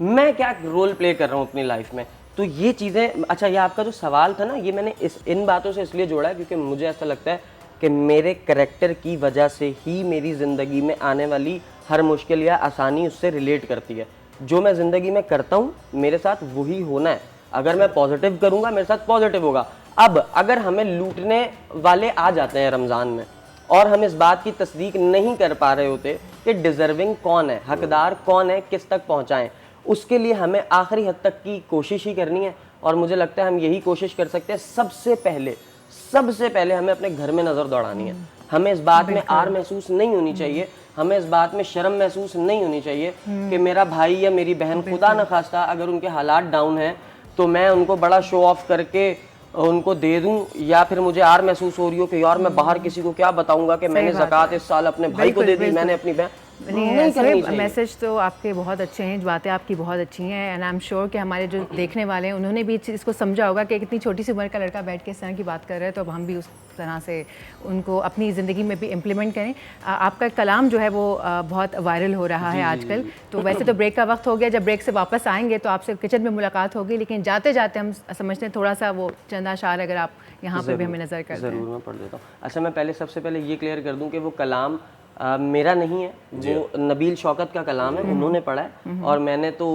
मैं क्या रोल प्ले कर रहा हूँ अपनी लाइफ में। तो ये चीज़ें, अच्छा ये आपका जो सवाल था ना, ये मैंने इन बातों से इसलिए जोड़ा है क्योंकि मुझे ऐसा लगता है कि मेरे करैक्टर की वजह से ही मेरी ज़िंदगी में आने वाली हर मुश्किल या आसानी उससे रिलेट करती है। जो मैं ज़िंदगी में करता हूँ मेरे साथ वही होना है। अगर मैं पॉजिटिव करूँगा मेरे साथ पॉजिटिव होगा। अब अगर हमें लूटने वाले आ जाते हैं रमज़ान में और हम इस बात की तस्दीक नहीं कर पा रहे होते कि डिज़र्विंग कौन है, हकदार कौन है, किस तक पहुँचाएँ, उसके लिए हमें आखिरी हद तक की कोशिश ही करनी है। और मुझे लगता है हम यही कोशिश कर सकते हैं। सबसे पहले हमें अपने घर में नज़र दौड़ानी है। हमें इस बात में आर महसूस नहीं होनी चाहिए, हमें इस बात में शर्म महसूस नहीं होनी चाहिए कि मेरा भाई या मेरी बहन खुदा न खास्ता अगर उनके हालात डाउन हैं तो मैं उनको बड़ा शो ऑफ करके उनको दे दूं, या फिर मुझे आर महसूस हो रही हो कि यार मैं बाहर किसी को क्या बताऊंगा कि मैंने ज़कात इस साल अपने भाई को दे दी, मैंने अपनी बहन। नहीं करनी चाहिए। मैसेज तो आपके बहुत अच्छे हैं, बातें आपकी बहुत अच्छी हैं एंड आई एम श्योर कि हमारे जो देखने वाले हैं उन्होंने भी इसको समझा होगा कि कितनी छोटी सी उम्र का लड़का बैठ के इस तरह की बात कर रहा है, तो अब हम भी उस तरह से उनको अपनी ज़िंदगी में भी इम्प्लीमेंट करें। आपका कलाम जो है वो बहुत वायरल हो रहा है आजकल। तो वैसे तो ब्रेक का वक्त हो गया, जब ब्रेक से वापस आएंगे तो आपसे किचन में मुलाकात होगी, लेकिन जाते जाते हम समझते हैं थोड़ा सा वो चंद अशार अगर आप यहाँ पर भी हमें नज़र कर दें। ज़रूर, मैं पढ़ देता हूँ। अच्छा, मैं पहले सबसे पहले ये क्लियर कर दूँ कि वो कलाम मेरा नहीं है, वो नबील शौकत का कलाम है, उन्होंने पढ़ा है और मैंने तो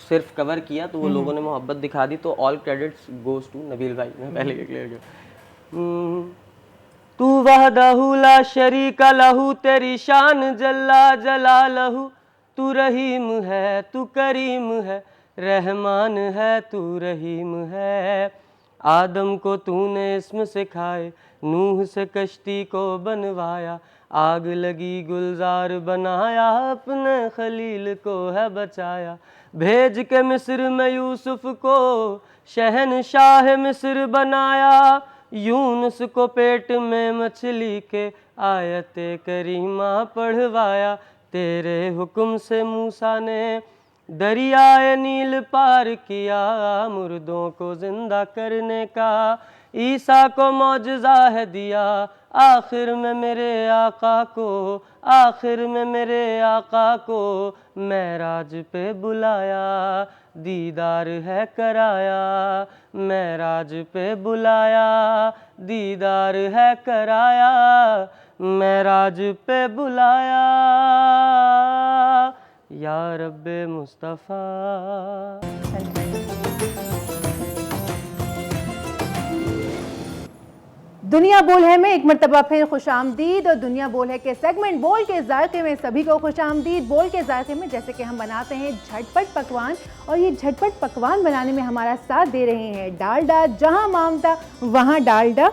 सिर्फ कवर किया, तो वो लोगों ने मोहब्बत दिखा दी, तो all credits goes to Nabeel भाई। मैं पहले ये क्लियर कर। तू वहदहू ला शरीका लहू, तेरी शान जल्ला जलालहू, तू रहीम है, तू करीम है, रहमान है, तू रहीम है। आदम को तूने इस्म सिखाए, नूह से कश्ती को बनवाया, आग लगी गुलजार बनाया, अपने खलील को है बचाया। भेज के मिस्र में यूसुफ को शहनशाह मिस्र बनाया, यूनुस को पेट में मछली के आयत करीमा पढ़वाया। तेरे हुक्म से मूसा ने दरियाए नील पार किया, मुर्दों को जिंदा करने का ईसा को मौजज़ा है दिया। आखिर में मेरे आका को, आखिर में मेरे आका को महराज पे बुलाया, दीदार है कराया। महराज पे बुलाया, दीदार है कराया, महराज पे बुलाया, या रब्बे मुस्तफ़ा। दुनिया बोल है में एक मरतबा फिर खुश आमदीद, और दुनिया बोल है के सेगमेंट बोल के जायके में सभी को खुश आमदीद। बोल के जायके में जैसे कि हम बनाते हैं झटपट पकवान, और ये झटपट पकवान बनाने में हमारा साथ दे रहे हैं डालडा। जहां मामता वहां डालडा।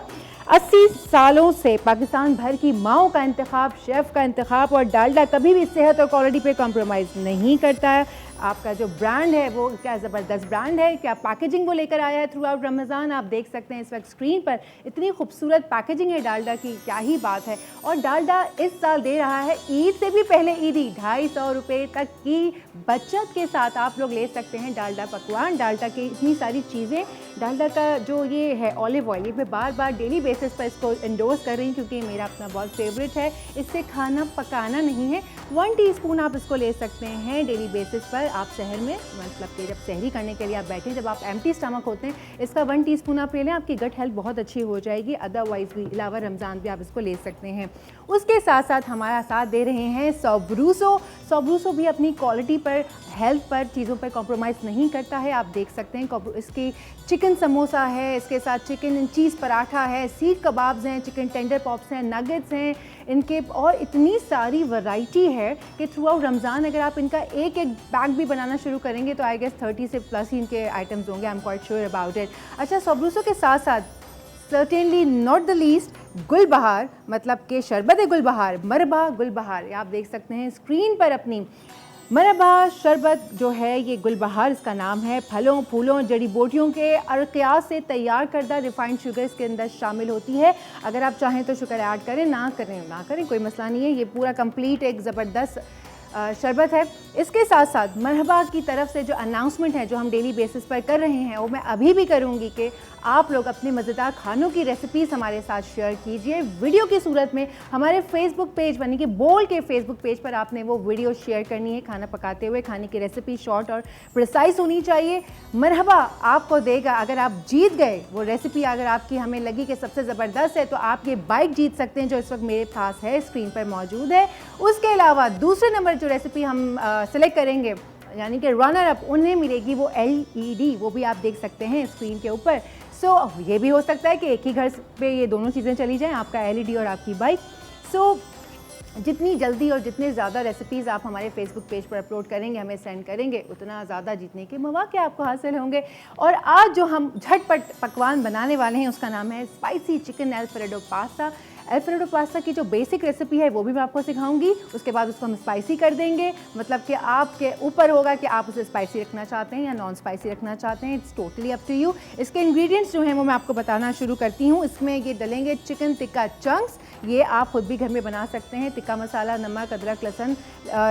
80 सालों से पाकिस्तान भर की माओं का इंतखाब, शेफ़ का इंतखाब, और डालडा कभी भी सेहत और क्वालिटी पे कॉम्प्रोमाइज़ नहीं करता है। आपका जो ब्रांड है वो क्या ज़बरदस्त ब्रांड है, क्या पैकेजिंग वो लेकर आया है थ्रू आउट रमज़ान। आप देख सकते हैं इस वक्त स्क्रीन पर इतनी खूबसूरत पैकेजिंग है डालडा की, क्या ही बात है। और डालडा इस साल दे रहा है ईद से भी पहले ईदी 250 रुपये तक की बचत के साथ आप लोग ले सकते हैं डालडा पकवान। डालडा की इतनी सारी चीज़ें, डालडा का जो ये है ऑलिव ऑयल, ये मैं बार बार डेली बेसिस पर इसको इंडोर्स कर रही हूँ क्योंकि मेरा अपना बहुत फेवरेट है। इससे खाना पकाना नहीं है। 1 टीस्पून आप इसको ले सकते हैं डेली बेसिस पर। आप शहर में मतलब कि जब सहरी करने के लिए आप बैठें, जब आप एम्प्टी स्टमक होते हैं, इसका 1 टीस्पून आप ले लें, आपकी गट हेल्थ बहुत अच्छी हो जाएगी। अदरवाइज़ भी अलावा रमज़ान भी आप इसको ले सकते हैं। उसके साथ साथ हमारा साथ दे रहे हैं सोब्रूसो। सोब्रूसो भी अपनी क्वालिटी पर, हेल्थ पर, चीज़ों पर कॉम्प्रोमाइज़ नहीं करता है। आप देख सकते हैं इसकी चिकन समोसा है, इसके साथ चिकन एंड चीज़ पराठा है, सीख कबाब्स हैं, चिकन टेंडर पॉप्स हैं, नगेट्स हैं इनके, और इतनी सारी वैरायटी है कि थ्रू आउट रमज़ान अगर आप इनका एक एक बैग भी बनाना शुरू करेंगे तो आई गेस 30 से प्लस ही इनके आइटम्स होंगे। I am quite sure about it. अच्छा, सोब्रूसो के साथ साथ सर्टेनली नॉट द लीस्ट गुलबहार, मतलब कि शरबत गुलबहार, मरबा गुलबहार, आप देख सकते हैं स्क्रीन पर अपनी। मरबा शरबत जो है ये गुलबहार इसका नाम है। फलों, फूलों, जड़ी बूटियों के अरकियात से तैयार करदा रिफाइंड शुगर इसके अंदर शामिल होती है। अगर आप चाहें तो शुगर ऐड करें, ना करें कोई मसला नहीं है। ये पूरा कंप्लीट एक ज़बरदस्त शरबत है। इसके साथ साथ मरहबा की तरफ से जो अनाउंसमेंट है जो हम डेली बेसिस पर कर रहे हैं वो मैं अभी भी करूंगी कि आप लोग अपने मज़ेदार खानों की रेसिपीज़ हमारे साथ शेयर कीजिए वीडियो की सूरत में। हमारे फेसबुक पेज यानी कि बोल के फेसबुक पेज पर आपने वो वीडियो शेयर करनी है खाना पकाते हुए। खाने की रेसिपी शॉर्ट और प्रिसाइज होनी चाहिए। मरहबा आपको देगा। अगर आप जीत गए वो रेसिपी, अगर आपकी हमें लगी कि सबसे ज़बरदस्त है, तो आप ये बाइक जीत सकते हैं जो इस वक्त मेरे पास है, स्क्रीन पर मौजूद है। उसके अलावा दूसरे नंबर जो रेसिपी हम सेलेक्ट करेंगे यानी कि रनर अप, उन्हें मिलेगी वो LED, वो भी आप देख सकते हैं स्क्रीन के ऊपर। ये भी हो सकता है कि एक ही घर पे ये दोनों चीज़ें चली जाएं, आपका LED और आपकी बाइक। जितनी जल्दी और जितने ज़्यादा रेसिपीज़ आप हमारे फेसबुक पेज पर अपलोड करेंगे, हमें सेंड करेंगे, उतना ज़्यादा जीतने के मौके आपको हासिल होंगे। और आज जो हम झटपट पकवान बनाने वाले हैं उसका नाम है spicy chicken alfredo pasta. Alfredo pasta की जो बेसिक रेसिपी है वो भी मैं आपको सिखाऊंगी। उसके बाद उसको हम स्पाइसी कर देंगे, मतलब कि आपके ऊपर होगा कि आप उसे स्पाइसी रखना चाहते हैं या नॉन स्पाइसी रखना चाहते हैं, it's totally up to you. इसके इंग्रेडिएंट्स जो हैं वो मैं आपको बताना शुरू करती हूँ। इसमें ये डलेंगे चिकन टिक्का चंक्स, ये आप खुद भी घर में बना सकते हैं। टिक्का मसाला, नमक, अदरक, लहसुन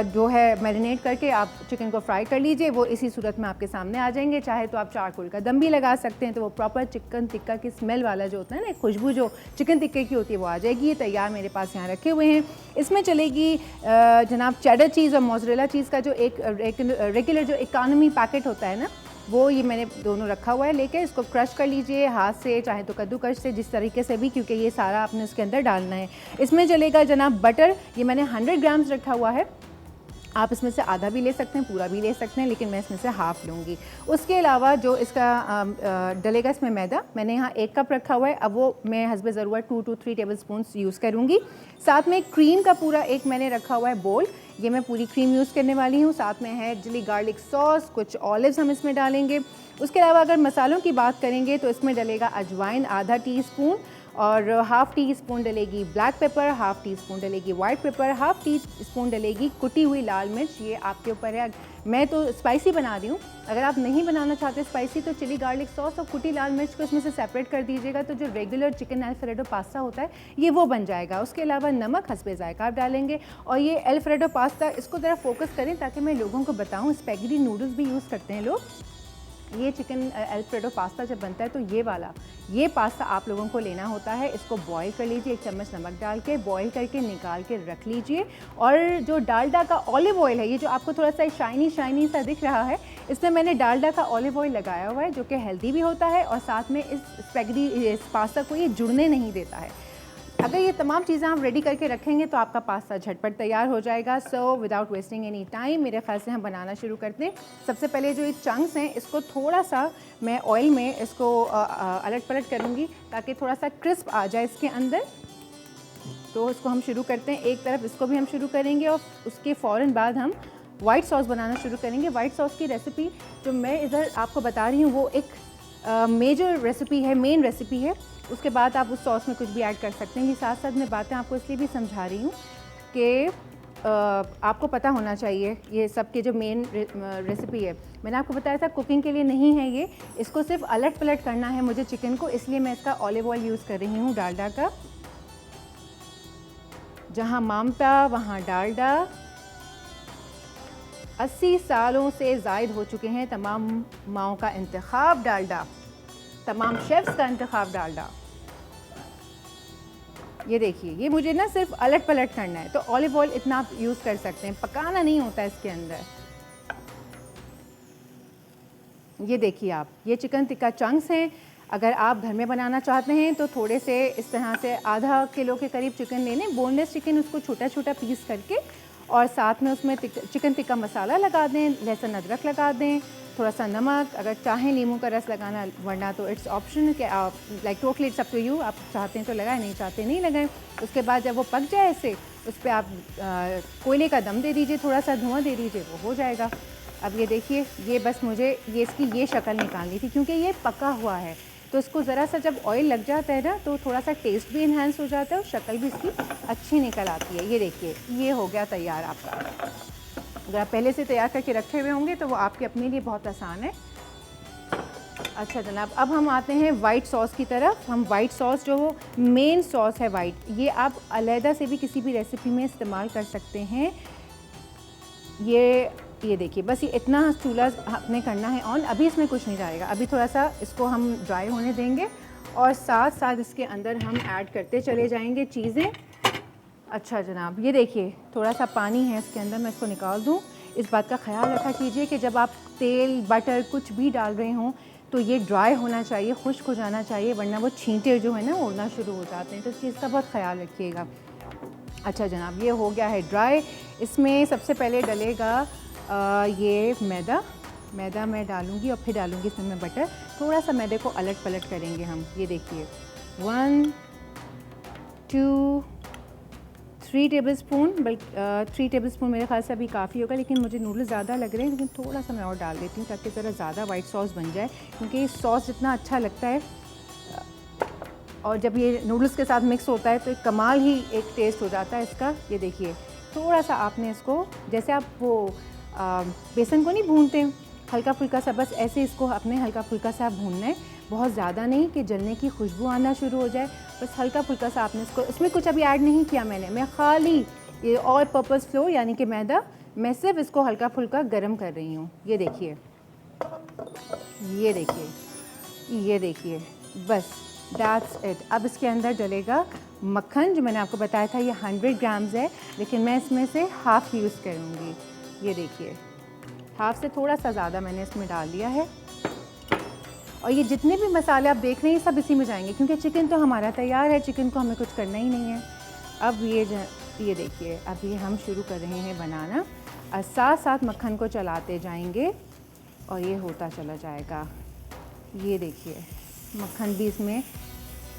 जो है मैरिनेट करके आप चिकन को फ्राई कर लीजिए, वो इसी सूरत में आपके सामने आ जाएंगे। चाहे तो आप चारकोल का दम भी लगा सकते हैं, तो वो प्रॉपर चिकन टिक्का की स्मेल वाला जो होता है ना, खुशबू जो चिकन टिक्के की होती है वो आ जाएगी। ये तैयार मेरे पास यहाँ रखे हुए हैं। इसमें चलेगी जनाब चेडर चीज़ और मोज़रेला चीज़ का जो एक रेगुलर जो इकानमी पैकेट होता है ना, वो ये मैंने दोनों रखा हुआ है। लेके इसको क्रश कर लीजिए हाथ से, चाहे तो कद्दूकश से, जिस तरीके से भी, क्योंकि ये सारा आपने उसके अंदर डालना है। इसमें चलेगा जनाब बटर, ये मैंने 100 ग्राम्स रखा हुआ है। आप इसमें से आधा भी ले सकते हैं, पूरा भी ले सकते हैं, लेकिन मैं इसमें से हाफ़ लूँगी। उसके अलावा जो इसका डलेगा इसमें मैदा, मैंने यहाँ 1 कप रखा हुआ है। अब वो मैं हस्बे ज़रूरत 2 to 3 टेबल स्पून यूज़ करूँगी। साथ में क्रीम का पूरा एक मैंने रखा हुआ है बोल, ये मैं पूरी क्रीम यूज़ करने वाली हूँ। साथ में है चिली गार्लिक सॉस, कुछ ऑलिव्स हम इसमें डालेंगे। उसके अलावा अगर मसालों की बात करेंगे तो इसमें डलेगा अजवाइन आधा टीस्पून, और हाफ़ टी स्पून डलेगी black pepper, half teaspoon डलेगी white pepper, half teaspoon डलेगी कुटी हुई लाल मिर्च। ये आपके ऊपर है, मैं तो स्पाइसी बना रही हूँ। अगर आप नहीं बनाना चाहते स्पाइसी तो चिली गार्लिक सॉस और कुटी लाल मिर्च को इसमें से सेपरेट कर दीजिएगा, तो जो रेगुलर चिकन अल्फ्रेडो पास्ता होता है ये वो बन जाएगा। उसके अलावा नमक हस्बे जायका आप डालेंगे। और ये अल्फ्रेडो पास्ता, इसको ज़रा फोकस करें ताकि मैं लोगों को बताऊँ। स्पैगेटी नूडल्स भी यूज़ करते हैं लोग। ये चिकन अल्फ्रेडो पास्ता जब बनता है तो ये पास्ता आप लोगों को लेना होता है। इसको बॉईल कर लीजिए, 1 चम्मच नमक डाल के बॉईल करके निकाल के रख लीजिए। और जो डालडा का ऑलिव ऑयल है, ये जो आपको थोड़ा सा शाइनी सा दिख रहा है, इसमें मैंने डालडा का ऑलिव ऑयल लगाया हुआ है, जो कि हेल्दी भी होता है और साथ में इस पास्ता को ये जुड़ने नहीं देता है। अगर ये तमाम चीज़ें आप रेडी करके रखेंगे तो आपका पास्ता झटपट तैयार हो जाएगा। So without wasting any time मेरे ख्याल से हम बनाना शुरू करते हैं। सबसे पहले जो ये चंक्स हैं इसको थोड़ा सा मैं ऑयल में इसको अलट पलट करूँगी ताकि थोड़ा सा क्रिस्प आ जाए इसके अंदर। तो इसको हम शुरू करते हैं, एक तरफ इसको भी हम शुरू करेंगे और उसके फ़ौरन बाद हम वाइट सॉस बनाना शुरू करेंगे। वाइट सॉस की रेसिपी जो मैं इधर आपको बता रही हूँ वो एक मेजर रेसिपी है, मेन रेसिपी है। उसके बाद आप उस सॉस में कुछ भी ऐड कर सकते हैं। ये साथ साथ मैं बातें आपको इसलिए भी समझा रही हूँ कि आपको पता होना चाहिए ये सब के जो मेन रेसिपी है। मैंने आपको बताया था कुकिंग के लिए नहीं है ये, इसको सिर्फ अलट पलट करना है मुझे चिकन को, इसलिए मैं इसका ऑलिव ऑयल यूज़ कर रही हूँ डालडा का। जहाँ मामता वहाँ डालडा। 80 सालों से ज़ायद हो चुके हैं तमाम माओं का इंतखाब डालडा, तमाम शेफ्स का इंतखाब डालडा। ये देखिए, ये मुझे ना सिर्फ अलट पलट करना है, तो ऑलिव ऑयल इतना आप यूज़ कर सकते हैं, पकाना नहीं होता इसके अंदर। ये देखिए आप, ये चिकन टिक्का चंक्स हैं। अगर आप घर में बनाना चाहते हैं तो थोड़े से इस तरह से आधा किलो के करीब चिकन ले लें, बोनलेस चिकन, उसको छोटा छोटा पीस करके, और साथ में उसमें चिकन टिक्का मसाला लगा दें, लहसुन अदरक लगा दें, थोड़ा सा नमक, अगर चाहें नींबू का रस लगाना, वरना तो इट्स ऑप्शनल कि आप like totally it's up to you, आप चाहते हैं तो लगाएं, नहीं चाहते नहीं लगाएं। उसके बाद जब वो पक जाए ऐसे, उस पर आप कोयले का दम दे दीजिए, थोड़ा सा धुआं दे दीजिए, वो हो जाएगा। अब ये देखिए, ये बस मुझे ये इसकी ये शक्ल निकालनी थी क्योंकि ये पका हुआ है, तो इसको ज़रा सा जब ऑयल लग जाता है ना तो थोड़ा सा टेस्ट भी इन्हांस हो जाता है और शक्ल भी इसकी अच्छी निकल आती है। ये देखिए, ये हो गया तैयार आपका। अगर आप पहले से तैयार करके रखे हुए होंगे तो वो आपके अपने लिए बहुत आसान है। अच्छा जनाब, अब हम आते हैं वाइट सॉस की तरफ। हम वाइट सॉस जो मेन सॉस है वाइट, ये आप अलहदा से भी किसी भी रेसिपी में इस्तेमाल कर सकते हैं। ये देखिए, बस ये इतना चूल्हा आपने करना है ऑन। अभी इसमें कुछ नहीं जाएगा, अभी थोड़ा सा इसको हम ड्राई होने देंगे और साथ साथ इसके अंदर हम ऐड करते चले जाएंगे चीज़ें। अच्छा जनाब, ये देखिए थोड़ा सा पानी है इसके अंदर, मैं इसको निकाल दूँ। इस बात का ख्याल रखा कीजिए कि जब आप तेल बटर कुछ भी डाल रहे हों तो ये ड्राई होना चाहिए, खुश्क हो जाना चाहिए, वरना वो छींटे जो है ना उड़ना शुरू हो जाते हैं, तो इस चीज़ का बहुत ख्याल रखिएगा। अच्छा जनाब, ये हो गया है ड्राई। इसमें सबसे पहले डलेगा ये मैदा मैं डालूँगी और फिर डालूँगी इसमें मैं बटर। थोड़ा सा मैदे को अलट पलट करेंगे हम। ये देखिए, 1 2 3 टेबल स्पून, बल्कि 3 टेबल स्पून मेरे ख्याल से अभी काफ़ी होगा, लेकिन मुझे नूडल्स ज़्यादा लग रहे हैं, लेकिन थोड़ा सा मैं और डाल देती हूँ ताकि ज़रा ज़्यादा वाइट सॉस बन जाए, क्योंकि सॉस जितना अच्छा लगता है और जब ये नूडल्स के साथ मिक्स होता है तो एक कमाल ही एक टेस्ट हो जाता है इसका। ये देखिए थोड़ा सा आपने इसको, जैसे आप वो बेसन को नहीं भूनते, हल्का फुल्का सा, बस ऐसे इसको आपने हल्का फुल्का सा भूनना है, बहुत ज़्यादा नहीं कि जलने की खुशबू आना शुरू हो जाए, बस हल्का फुल्का सा आपने इसको, इसमें कुछ अभी ऐड नहीं किया मैंने, मैं खाली ये ऑल पर्पस फ्लोर यानी कि मैदा, मैं सिर्फ इसको हल्का फुल्का गर्म कर रही हूँ। ये देखिए, ये देखिए, ये देखिए, बस दैट्स इट। अब इसके अंदर डलेगा मक्खन, जो मैंने आपको बताया था ये 100 ग्राम्स है, लेकिन मैं इसमें से हाफ़ यूज़ करूँगी। ये देखिए, हाफ़ से थोड़ा सा ज़्यादा मैंने इसमें डाल दिया है। और ये जितने भी मसाले आप देख रहे हैं सब इसी में जाएंगे, क्योंकि चिकन तो हमारा तैयार है, चिकन को हमें कुछ करना ही नहीं है। अब ये देखिए, अब ये हम शुरू कर रहे हैं बनाना, और साथ साथ मक्खन को चलाते जाएंगे और ये होता चला जाएगा। ये देखिए मक्खन भी इसमें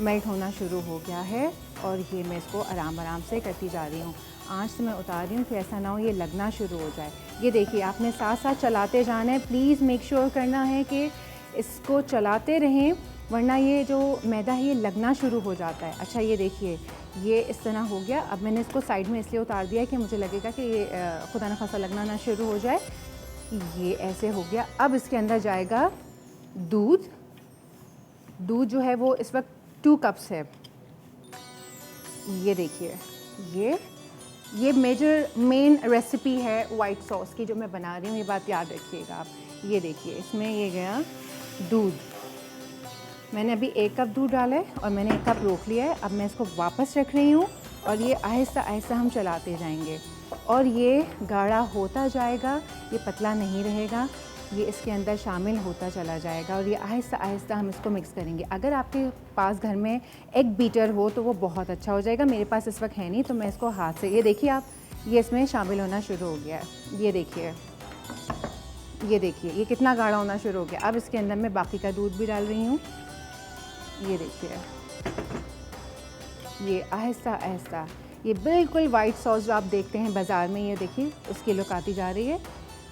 मेल्ट होना शुरू हो गया है, और ये मैं इसको आराम आराम से करती जा रही हूँ। आँच से मैं उतार रही हूँ कि ऐसा ना हो ये लगना शुरू हो जाए। ये देखिए आपने साथ साथ चलाते जाना है, प्लीज़ मेक श्योर करना है कि इसको चलाते रहें, वरना ये जो मैदा है ये लगना शुरू हो जाता है। अच्छा ये देखिए, ये इस तरह हो गया। अब मैंने इसको साइड में इसलिए उतार दिया कि मुझे लगेगा कि ये खुदा न खासा लगना ना शुरू हो जाए। ये ऐसे हो गया। अब इसके अंदर जाएगा दूध। दूध जो है वो इस वक्त 2 कप्स है। ये देखिए, ये मेन रेसिपी है वाइट सॉस की जो मैं बना रही हूँ, ये बात याद रखिएगा आप। ये देखिए इसमें ये गया दूध, मैंने अभी 1 कप दूध डाला है और मैंने 1 कप रोक लिया है। अब मैं इसको वापस रख रही हूँ और ये आहिस्ता आहिस्ता हम चलाते जाएंगे और ये गाढ़ा होता जाएगा, ये पतला नहीं रहेगा, ये इसके अंदर शामिल होता चला जाएगा और ये आहिस्ता आहिस्ता हम इसको मिक्स करेंगे। अगर आपके पास घर में एग बीटर हो तो वो बहुत अच्छा हो जाएगा, मेरे पास इस वक्त है नहीं, तो मैं इसको हाथ से, ये देखिए आप, ये इसमें शामिल होना शुरू हो गया है। ये देखिए, ये देखिए, ये कितना गाढ़ा होना शुरू हो गया। अब इसके अंदर मैं बाकी का दूध भी डाल रही हूँ। ये देखिए, ये आहिस्ता आहिस्ता, ये बिल्कुल वाइट सॉस जो आप देखते हैं बाज़ार में, ये देखिए उसकी लुक आती जा रही है।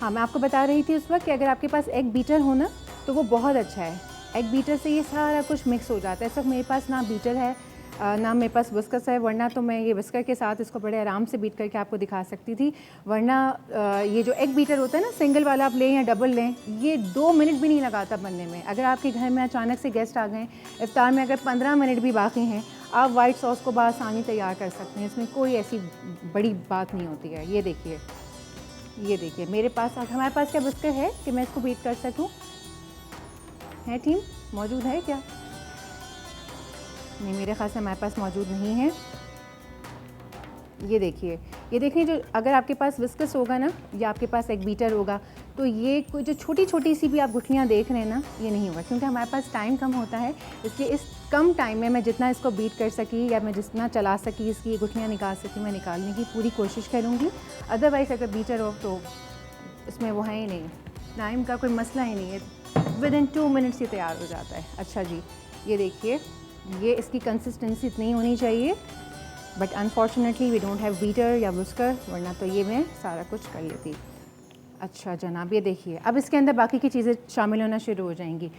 हाँ, मैं आपको बता रही थी उस वक्त कि अगर आपके पास एग बीटर हो ना तो वो बहुत अच्छा है। एग बीटर से ये सारा कुछ मिक्स हो जाता है। इस वक्त मेरे पास ना बीटर है ना मेरे पास विस्कस है, वरना तो मैं ये विस्कर के साथ इसको बड़े आराम से बीट करके आपको दिखा सकती थी। वरना ये जो एग बीटर होता है ना, सिंगल वाला आप लें या डबल लें, ये 2 मिनट भी नहीं लगाता बनने में। अगर आपके घर में अचानक से गेस्ट आ गए, इफ्तार में अगर 15 मिनट भी बाकी हैं, आप वाइट सॉस को बआसानी तैयार कर सकते हैं। इसमें कोई ऐसी बड़ी बात नहीं होती है। ये देखिए, ये देखिए, मेरे पास, हमारे पास क्या विस्कर है कि मैं इसको बीट कर सकूं? है टीम मौजूद है क्या? नहीं, मेरे ख्याल से हमारे पास मौजूद नहीं है। ये देखिए, ये देखिए, जो अगर आपके पास विस्कस होगा ना या आपके पास एक बीटर होगा तो ये कोई जो छोटी छोटी सी भी आप गुठलियाँ देख रहे हैं ना, ये नहीं होगा, क्योंकि हमारे पास टाइम कम होता है। इसलिए इस कम टाइम में मैं जितना इसको बीट कर सकी या मैं जितना चला सकी, इसकी गुठलियाँ निकाल सकी, मैं निकालने की पूरी कोशिश करूँगी। अदरवाइज़ अगर बीटर हो तो इसमें वो है ही नहीं, टाइम का कोई मसला ही नहीं है, विदिन 2 मिनट्स ही तैयार हो जाता है। अच्छा जी, ये देखिए, ये इसकी कंसिस्टेंसी इतनी होनी चाहिए, but unfortunately we don't have beater या विस्कर, वरना तो ये मैं सारा कुछ कर लेती। अच्छा जनाब, ये देखिए, अब इसके अंदर बाकी की चीज़ें शामिल होना शुरू हो जाएंगी।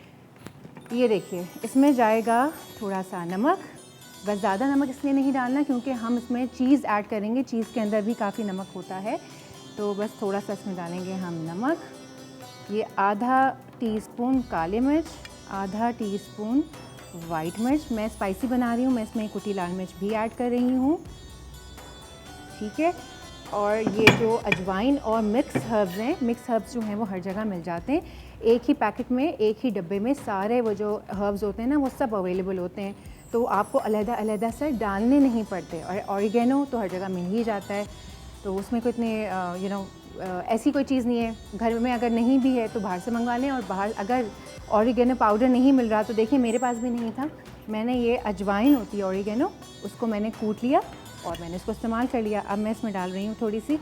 ये देखिए, इसमें जाएगा थोड़ा सा नमक, बस ज़्यादा नमक इसलिए नहीं डालना क्योंकि हम इसमें चीज़ ऐड करेंगे, चीज़ के अंदर भी काफ़ी नमक होता है, तो बस थोड़ा सा इसमें डालेंगे हम नमक। ये आधा टीस्पून काली मिर्च, आधा टीस्पून वाइट मिर्च, मैं स्पाइसी बना रही हूँ, मैं इसमें कुटी लाल मिर्च भी ऐड कर रही हूँ, ठीक है। और ये जो अजवाइन और मिक्स हर्ब्स हैं, मिक्स हर्ब्स जो हैं वो हर जगह मिल जाते हैं, एक ही पैकेट में, एक ही डब्बे में सारे वो जो हर्ब्स होते हैं ना वो सब अवेलेबल होते हैं, तो आपको अलग अलग से डालने नहीं पड़ते। और ऑरिगेनो तो हर जगह मिल ही जाता है, तो उसमें कोई इतने ऐसी कोई चीज़ नहीं है। घर में अगर नहीं भी है तो बाहर से मंगवा लें, और बाहर अगर ऑरिगेनो पाउडर नहीं मिल रहा तो देखिए मेरे पास भी नहीं था, मैंने ये अजवाइन होती है ऑरिगेनो, उसको मैंने कूट लिया और मैंने इसको इस्तेमाल कर लिया। अब मैं इसमें डाल रही हूँ थोड़ी सी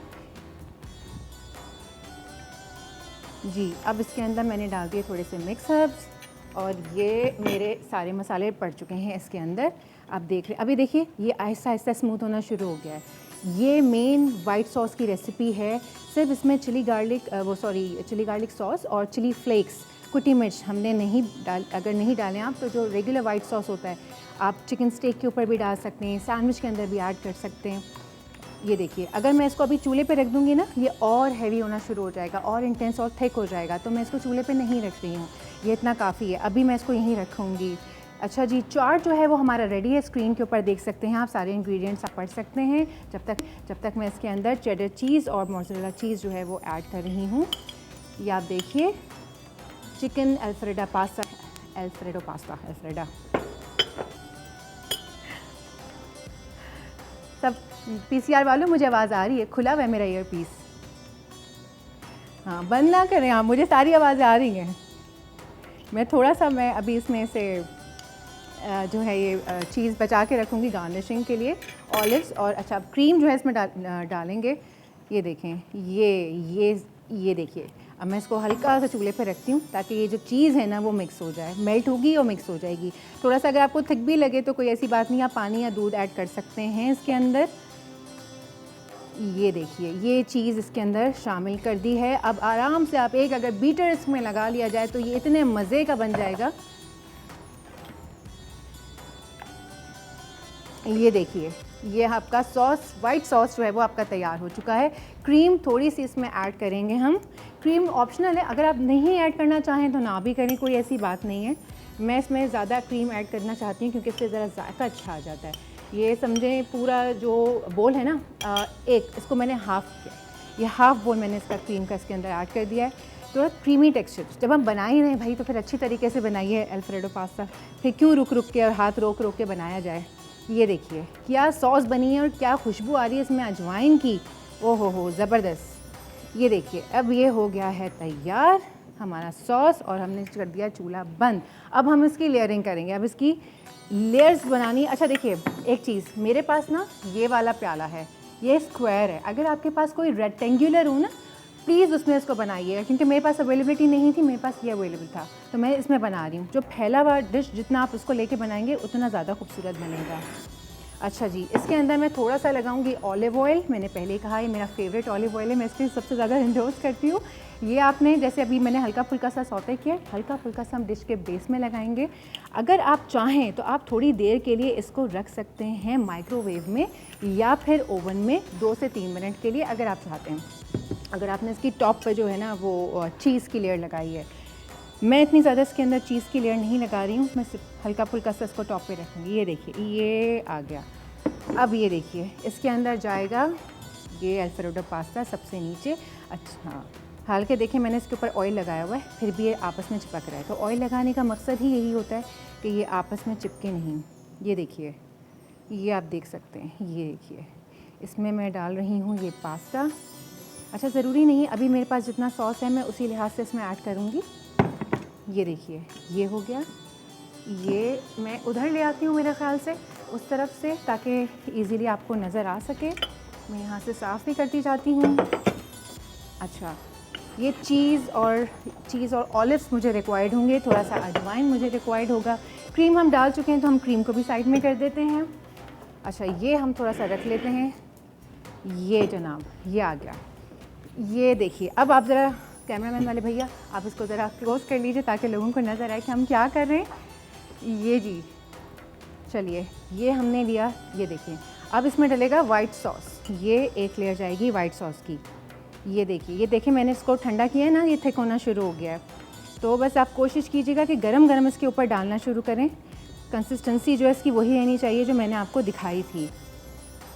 जी। अब इसके अंदर मैंने डाल दिए थोड़े से मिक्स हर्ब्स और ये मेरे सारे मसाले पड़ चुके हैं इसके अंदर। आप देख रहे, अभी देखिए ये आहिस्ता आहिस्ता स्मूथ होना शुरू हो गया है। ये मेन वाइट सॉस की रेसिपी है, सिर्फ इसमें चिली गार्लिक सॉस और चिली फ्लेक्स कुटी मिर्च हमने नहीं अगर नहीं डालें आप, तो जो रेगुलर वाइट सॉस होता है आप चिकन स्टेक के ऊपर भी डाल सकते हैं, सैंडविच के अंदर भी ऐड कर सकते हैं। ये देखिए, अगर मैं इसको अभी चूल्हे पे रख दूँगी ना, ये और हैवी होना शुरू हो जाएगा, और इंटेंस और थिक हो जाएगा, तो मैं इसको चूल्हे पे नहीं रख रही हूँ। ये इतना काफ़ी है, अभी मैं इसको यहीं रखूँगी। अच्छा जी, चाट जो है वो हमारा रेडी है, स्क्रीन के ऊपर देख सकते हैं आप, सारे इंग्रेडिएंट्स आप पढ़ सकते हैं। जब तक मैं इसके अंदर चेडर चीज़ और मोज़रेला चीज़ जो है वो ऐड कर रही हूँ। ये आप देखिए, चिकन अल्फ्रेडो पास्ता। सब पीसीआर वालों, मुझे आवाज़ आ रही है, खुला हुआ है मेरा ईयर पीस। हाँ, बंद ना करें आप, मुझे सारी आवाज़ें आ रही हैं। मैं अभी इसमें से जो है ये चीज़ बचा के रखूँगी गार्निशिंग के लिए, ऑलिव्स और अच्छा क्रीम जो है इसमें डालेंगे। ये देखें, ये देखिए, अब मैं इसको हल्का सा चूल्हे पे रखती हूँ ताकि ये जो चीज़ है ना वो मिक्स हो जाए, मेल्ट होगी और मिक्स हो जाएगी। थोड़ा सा अगर आपको थिक भी लगे तो कोई ऐसी बात नहीं, आप पानी या दूध ऐड कर सकते हैं इसके अंदर। ये देखिए, ये चीज़ इसके अंदर शामिल कर दी है। अब आराम से आप एक अगर बीटर इसमें लगा लिया जाए तो ये इतने मज़े का बन जाएगा। ये देखिए, ये आपका सॉस, वाइट सॉस जो है वो आपका तैयार हो चुका है। क्रीम थोड़ी सी इसमें ऐड करेंगे हम, क्रीम ऑप्शनल है, अगर आप नहीं ऐड करना चाहें तो ना भी करें, कोई ऐसी बात नहीं है। मैं इसमें ज़्यादा क्रीम ऐड करना चाहती हूँ क्योंकि इससे ज़रा जायका अच्छा आ जाता है। ये समझें पूरा जो बोल है ना, इसको मैंने हाफ़ किया, ये हाफ़ बोल मैंने इसका क्रीम का इसके अंदर ऐड कर दिया है। थोड़ा क्रीमी टेक्सचर, जब हम बना ही रहे हैं भाई तो फिर अच्छी तरीके से बनाइए अल्फ्रेडो पास्ता, फिर क्यों रुक के और हाथ रोक के बनाया जाए। ये देखिए क्या सॉस बनी है और क्या खुशबू आ रही है इसमें अजवाइन की, ओहो हो ज़बरदस्त। ये देखिए, अब ये हो गया है तैयार हमारा सॉस और हमने कर दिया चूल्हा बंद। अब हम इसकी लेयरिंग करेंगे, अब इसकी लेयर्स बनानी। अच्छा देखिए, एक चीज़, मेरे पास ना ये वाला प्याला है, ये स्क्वायर है, अगर आपके पास कोई रेक्टेंगुलर हो ना प्लीज़ उसमें इसको बनाइएगा, क्योंकि मेरे पास अवेलेबिलिटी नहीं थी, मेरे पास ये अवेलेबल था तो मैं इसमें बना रही हूँ। जो फैला हुआ डिश जितना आप उसको लेके बनाएंगे उतना ज़्यादा खूबसूरत बनेगा। अच्छा जी, इसके अंदर मैं थोड़ा सा लगाऊंगी ऑलिव ऑयल। मैंने पहले ही कहा ये मेरा फेवरेट ऑलिव ऑयल है, मैं इसके सबसे ज़्यादा इंडोर्स करती हूँ। ये आपने जैसे अभी मैंने हल्का फुल्का सा सौते किया, हल्का फुल्का सा हम डिश के बेस में लगाएंगे। अगर आप चाहें तो आप थोड़ी देर के लिए इसको रख सकते हैं माइक्रोवेव में या फिर ओवन में 2 से 3 मिनट के लिए अगर आप चाहते हैं। अगर आपने इसकी टॉप पे जो है ना वो चीज़ की लेयर लगाई है, मैं इतनी ज़्यादा इसके अंदर चीज़ की लेयर नहीं लगा रही हूँ, मैं सिर्फ हल्का फुल्का सा इसको टॉप पे रखूँगी। ये देखिए, ये आ गया। अब ये देखिए, इसके अंदर जाएगा ये अल्फ्रेडो पास्ता सबसे नीचे। अच्छा, हालांकि देखिए मैंने इसके ऊपर ऑयल लगाया हुआ है, फिर भी ये आपस में चिपक रहा है, तो ऑयल लगाने का मकसद ही यही होता है कि ये आपस में चिपके नहीं। ये देखिए, ये आप देख सकते हैं, ये देखिए, इसमें मैं डाल रही हूँ ये पास्ता। अच्छा, ज़रूरी नहीं अभी मेरे पास जितना सॉस है मैं उसी लिहाज से इसमें ऐड करूँगी। ये देखिए, ये हो गया। ये मैं उधर ले आती हूँ मेरे ख़्याल से उस तरफ से, ताकि इजीली आपको नज़र आ सके। मैं यहाँ से साफ़ भी करती जाती हूँ। अच्छा, ये चीज़ और ऑलिव्स मुझे रिक्वायर्ड होंगे, थोड़ा सा अजवाइन मुझे रिक्वायर्ड होगा। क्रीम हम डाल चुके हैं तो हम क्रीम को भी साइड में कर देते हैं। अच्छा, ये हम थोड़ा सा रख लेते हैं। ये जनाब, ये आ गया। ये देखिए, अब आप ज़रा कैमरामैन वाले भैया आप इसको ज़रा क्लोज कर लीजिए ताकि लोगों को नज़र आए कि हम क्या कर रहे हैं। ये जी, चलिए, ये हमने लिया। ये देखिए, अब इसमें डलेगा वाइट सॉस। ये एक लेयर जाएगी वाइट सॉस की। ये देखिए मैंने इसको ठंडा किया है ना, ये थिक होना शुरू हो गया है। तो बस आप कोशिश कीजिएगा कि गरम गरम इसके ऊपर डालना शुरू करें। कंसिस्टेंसी जो है इसकी वही रहनी चाहिए जो मैंने आपको दिखाई थी।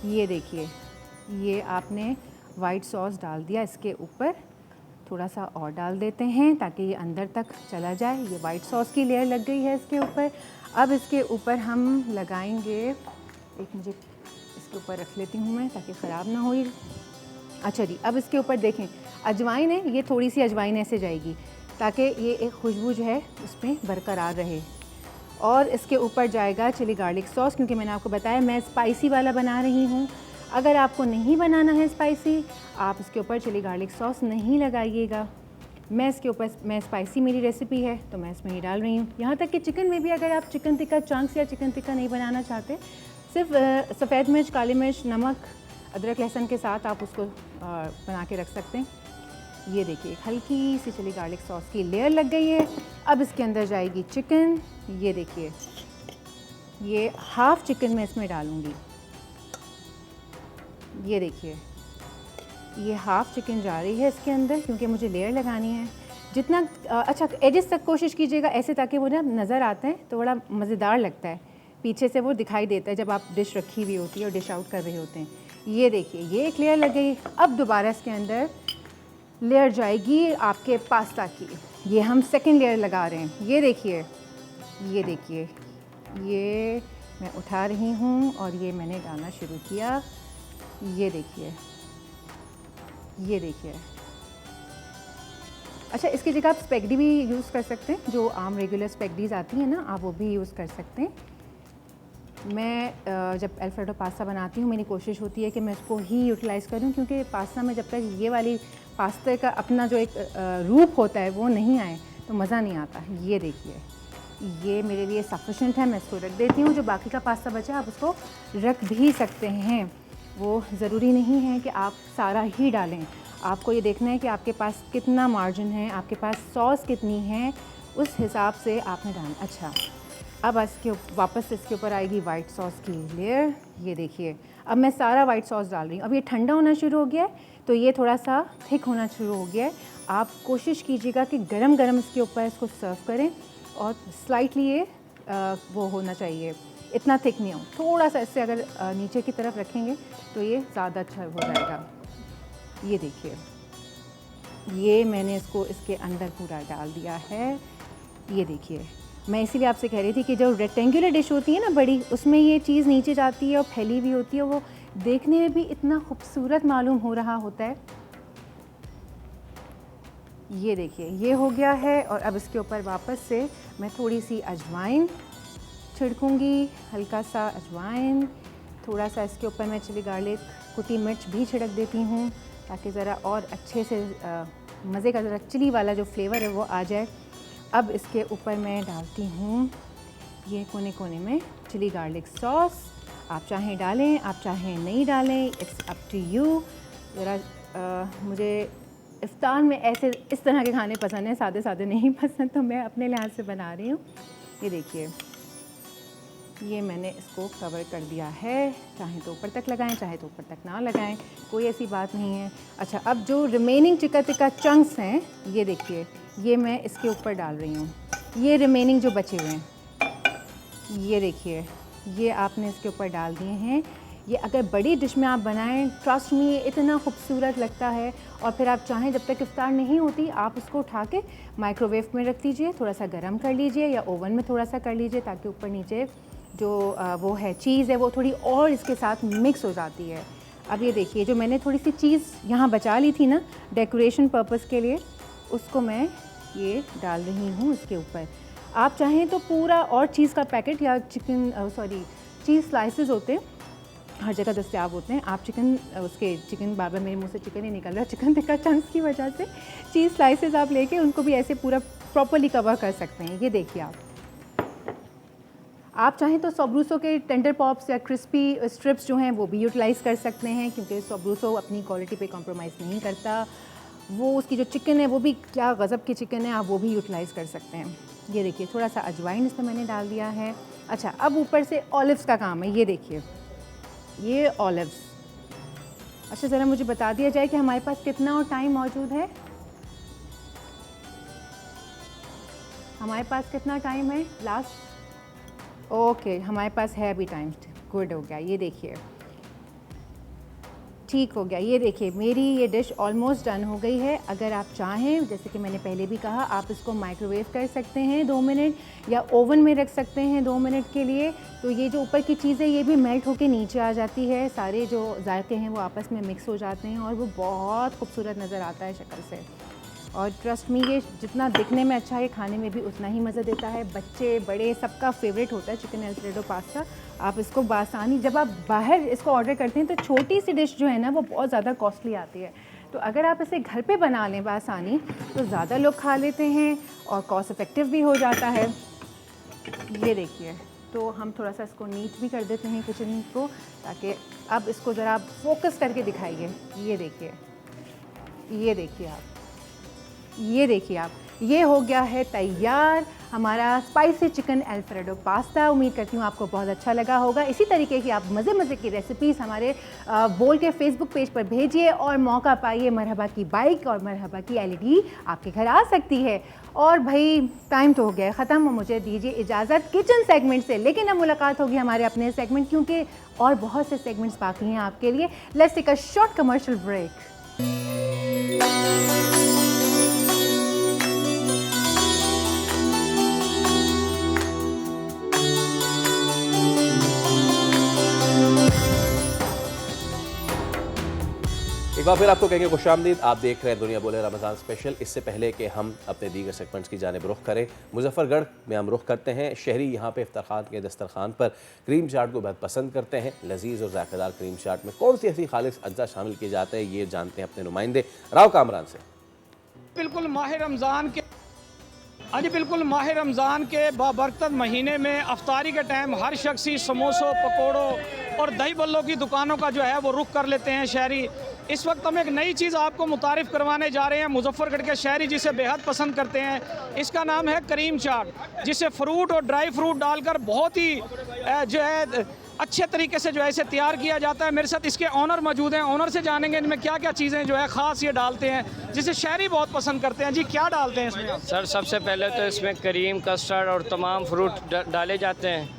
ये देखिए, ये आपने वाइट सॉस डाल दिया इसके ऊपर, थोड़ा सा और डाल देते हैं ताकि ये अंदर तक चला जाए। ये वाइट सॉस की लेयर लग गई है इसके ऊपर। अब इसके ऊपर हम लगाएंगे, एक मुझे इसके ऊपर रख लेती हूँ मैं ताकि ख़राब ना हो। अच्छा जी, अब इसके ऊपर देखें अजवाइन है, ये थोड़ी सी अजवाइन ऐसे जाएगी ताकि ये एक खुशबू जो है उसमें बरकरार रहे। और इसके ऊपर जाएगा चिली गार्लिक सॉस, क्योंकि मैंने आपको बताया मैं स्पाइसी वाला बना रही हूँ। अगर आपको नहीं बनाना है स्पाइसी, आप इसके ऊपर चिली गार्लिक सॉस नहीं लगाइएगा। मैं इसके ऊपर, मैं स्पाइसी मेरी रेसिपी है तो मैं इसमें ही डाल रही हूँ। यहाँ तक कि चिकन में भी अगर आप चिकन टिक्का चंक्स या चिकन टिक्का नहीं बनाना चाहते, सिर्फ सफ़ेद मिर्च, काली मिर्च, नमक, अदरक लहसुन के साथ आप उसको बना के रख सकते हैं। ये देखिए हल्की सी चिली गार्लिक सॉस की लेयर लग गई है। अब इसके अंदर जाएगी चिकन। ये देखिए ये हाफ़ चिकन मैं इसमें डालूँगी। ये देखिए ये हाफ़ चिकन जा रही है इसके अंदर, क्योंकि मुझे लेयर लगानी है। जितना अच्छा एजेस तक कोशिश कीजिएगा ऐसे, ताकि वो ना नज़र आते हैं तो बड़ा मज़ेदार लगता है। पीछे से वो दिखाई देता है जब आप डिश रखी हुई होती है और डिश आउट कर रहे होते हैं। ये देखिए ये एक लेयर लग गई। अब दोबारा इसके अंदर लेयर जाएगी आपके पास्ता की। ये हम सेकंड लेयर लगा रहे हैं। ये देखिए ये मैं उठा रही हूँ और ये मैंने डालना शुरू किया। ये देखिए अच्छा, इसकी जगह आप स्पेगडी भी यूज़ कर सकते हैं, जो आम रेगुलर स्पेगडीज आती हैं ना, आप वो भी यूज़ कर सकते हैं। मैं जब अल्फ्रेडो पास्ता बनाती हूँ मेरी कोशिश होती है कि मैं उसको ही यूटिलाइज़ करूँ, क्योंकि पास्ता में जब तक ये वाली पास्ते का अपना जो एक रूप होता है वो नहीं आए तो मज़ा नहीं आता। ये देखिए ये मेरे लिए सफिशेंट है, मैं इसको रख देती हूँ। जो बाकी का पास्ता बचा आप उसको रख भी सकते हैं, वो ज़रूरी नहीं है कि आप सारा ही डालें। आपको ये देखना है कि आपके पास कितना मार्जिन है, आपके पास सॉस कितनी है, उस हिसाब से आपने डालना। अच्छा, अब इसके वापस इसके ऊपर आएगी वाइट सॉस की लेयर। ये देखिए अब मैं सारा वाइट सॉस डाल रही हूँ। अब ये ठंडा होना शुरू हो गया है तो ये थोड़ा सा थिक होना शुरू हो गया है। आप कोशिश कीजिएगा कि गरम गरम इसके ऊपर इसको सर्व करें और स्लाइटली ये वो होना चाहिए, इतना थिक नहीं हो। थोड़ा सा इससे अगर नीचे की तरफ रखेंगे तो ये ज़्यादा अच्छा हो जाएगा। ये देखिए ये मैंने इसको इसके अंदर पूरा डाल दिया है। ये देखिए मैं इसीलिए आपसे कह रही थी कि जो रेक्टेंगुलर डिश होती है ना बड़ी, उसमें ये चीज़ नीचे जाती है और फैली भी होती है, वो देखने में भी इतना खूबसूरत मालूम हो रहा होता है। ये देखिए ये हो गया है। और अब इसके ऊपर वापस से मैं थोड़ी सी अजवाइन छिड़कूँगी, हल्का सा अजवाइन, थोड़ा सा इसके ऊपर मैं चिली गार्लिक कुटी मिर्च भी छिड़क देती हूँ, ताकि ज़रा और अच्छे से मज़े का ज़रा चिली वाला जो फ्लेवर है वो आ जाए। अब इसके ऊपर मैं डालती हूँ ये कोने कोने में चिली गार्लिक सॉस। आप चाहें डालें, आप चाहें नहीं डालें, इट्स अप टू यू। ज़रा मुझे इफ्तार में ऐसे इस तरह के खाने पसंद हैं, सादे सादे नहीं पसंद, तो मैं अपने लिहाज से बना रही हूँ। ये देखिए ये मैंने इसको कवर कर दिया है। चाहे तो ऊपर तक लगाएं, चाहे तो ऊपर तक ना लगाएं, कोई ऐसी बात नहीं है। अच्छा, अब जो रिमेनिंग चिकन टिक्का चंक्स हैं ये देखिए ये मैं इसके ऊपर डाल रही हूँ। ये रिमेनिंग जो बचे हुए हैं ये देखिए ये आपने इसके ऊपर डाल दिए हैं। ये अगर बड़ी डिश में आप बनाएं, ट्रस्ट मी, इतना खूबसूरत लगता है। और फिर आप चाहें जब तक इफ्तार नहीं होती आप उसको उठा के माइक्रोवेव में रख दीजिए, थोड़ा सा गर्म कर लीजिए या ओवन में थोड़ा सा कर लीजिए, ताकि ऊपर नीचे जो वो है चीज़ है वो थोड़ी और इसके साथ मिक्स हो जाती है। अब ये देखिए जो मैंने थोड़ी सी चीज़ यहाँ बचा ली थी ना डेकोरेशन पर्पस के लिए, उसको मैं ये डाल रही हूँ इसके ऊपर। आप चाहें तो पूरा और चीज़ का पैकेट या चीज़ स्लाइसेस होते हैं, हर जगह दस्तियाब होते हैं। आप चिकन बार बार मेरे मुंह से चिकन ही निकल रहा है, चिकन टिक्का चंक्स की वजह से। चीज़ स्लाइसेस आप लेके उनको भी ऐसे पूरा प्रॉपरली कवर कर सकते हैं। ये देखिए आप चाहें तो सोब्रूसो के टेंडर पॉप्स या क्रिस्पी स्ट्रिप्स जो हैं वो भी यूटिलाइज़ कर सकते हैं, क्योंकि सोब्रूसो अपनी क्वालिटी पे कॉम्प्रोमाइज़ नहीं करता। वो उसकी जो चिकन है वो भी क्या गज़ब की चिकन है, आप वो भी यूटिलाइज़ कर सकते हैं। ये देखिए थोड़ा सा अजवाइन इसमें मैंने डाल दिया है। अच्छा, अब ऊपर से ऑलिव्स का काम है। ये देखिए ये ऑलिव्स। अच्छा, ज़रा मुझे बता दिया जाए कि हमारे पास कितना और टाइम मौजूद है। हमारे पास कितना टाइम है लास्ट? ओके, हमारे पास है अभी टाइम। गुड हो गया। ये देखिए ठीक हो गया। ये देखिए मेरी ये डिश ऑलमोस्ट डन हो गई है। अगर आप चाहें, जैसे कि मैंने पहले भी कहा, आप इसको माइक्रोवेव कर सकते हैं 2 मिनट या ओवन में रख सकते हैं 2 मिनट के लिए। तो ये जो ऊपर की चीज़ है ये भी मेल्ट होके नीचे आ जाती है, सारे जो जायके हैं वो आपस में मिक्स हो जाते हैं और वो बहुत खूबसूरत नज़र आता है शक्ल से। और ट्रस्ट मी, ये जितना दिखने में अच्छा है खाने में भी उतना ही मज़ा देता है। बच्चे बड़े सबका फेवरेट होता है चिकन अल्फ्रेडो पास्ता। आप इसको बासानी, जब आप बाहर इसको ऑर्डर करते हैं तो छोटी सी डिश जो है ना वो बहुत ज़्यादा कॉस्टली आती है। तो अगर आप इसे घर पे बना लें बासानी तो ज़्यादा लोग खा लेते हैं और कॉस्ट इफ़ेक्टिव भी हो जाता है। ये देखिए, तो हम थोड़ा सा इसको नीट भी कर देते हैं किचन को, ताकि अब इसको ज़रा आप फोकस करके दिखाइए। ये देखिए आप ये देखिए आप, ये हो गया है तैयार हमारा स्पाइसी चिकन अल्फ्रेडो पास्ता। उम्मीद करती हूँ आपको बहुत अच्छा लगा होगा। इसी तरीके की आप मज़े की रेसिपीज़ हमारे बोल के फेसबुक पेज पर भेजिए और मौका पाइए। मरहबा की बाइक और मरहबा की LED आपके घर आ सकती है। और भाई टाइम तो हो गया ख़त्म, मुझे दीजिए इजाज़त किचन सेगमेंट से, लेकिन अब मुलाकात होगी हमारे अपने सेगमेंट, क्योंकि और बहुत से सेगमेंट्स बाकी हैं आपके लिए। Let's take a short commercial break. एक बार फिर आपको कहेंगे खुशामदीद। आप देख रहे हैं दुनिया बोले रमज़ान स्पेशल। इससे पहले कि हम अपने दीगर सेगमेंट्स की जानिब रुख करें, मुजफ्फरगढ़ में हम रुख करते हैं। शहरी यहाँ पे इफ्तार खान के दस्तरखान पर क्रीम चाट को बहुत पसंद करते हैं। लजीज़ और ज़ायक़ेदार क्रीम चाट में कौन सी ऐसी खालिस अज्जा शामिल किए जाते हैं, ये जानते हैं अपने नुमाइंदे राव कामरान से। बिल्कुल माह रमज़ान के आज बिल्कुल माह रमज़ान के बाबरकत महीने में अफ्तारी के टाइम हर शख्स ही समोसों, पकोड़ों और दही बल्लों की दुकानों का जो है वो रुख कर लेते हैं शहरी। इस वक्त हम एक नई चीज़ आपको मुतारिफ़ करवाने जा रहे हैं, मुजफ्फरगढ़ के शहरी जिसे बेहद पसंद करते हैं। इसका नाम है करीम चाट, जिसे फ्रूट और ड्राई फ्रूट डालकर बहुत ही जो है अच्छे तरीके से जो है इसे तैयार किया जाता है। मेरे साथ इसके ऑनर मौजूद हैं, ऑनर से जानेंगे इनमें क्या क्या चीज़ें जो है ख़ास ये डालते हैं जिसे शहरी बहुत पसंद करते हैं। जी क्या डालते हैं इसमें? सर सबसे पहले तो इसमें करीम, कस्टर्ड और तमाम फ्रूट डाले जाते हैं।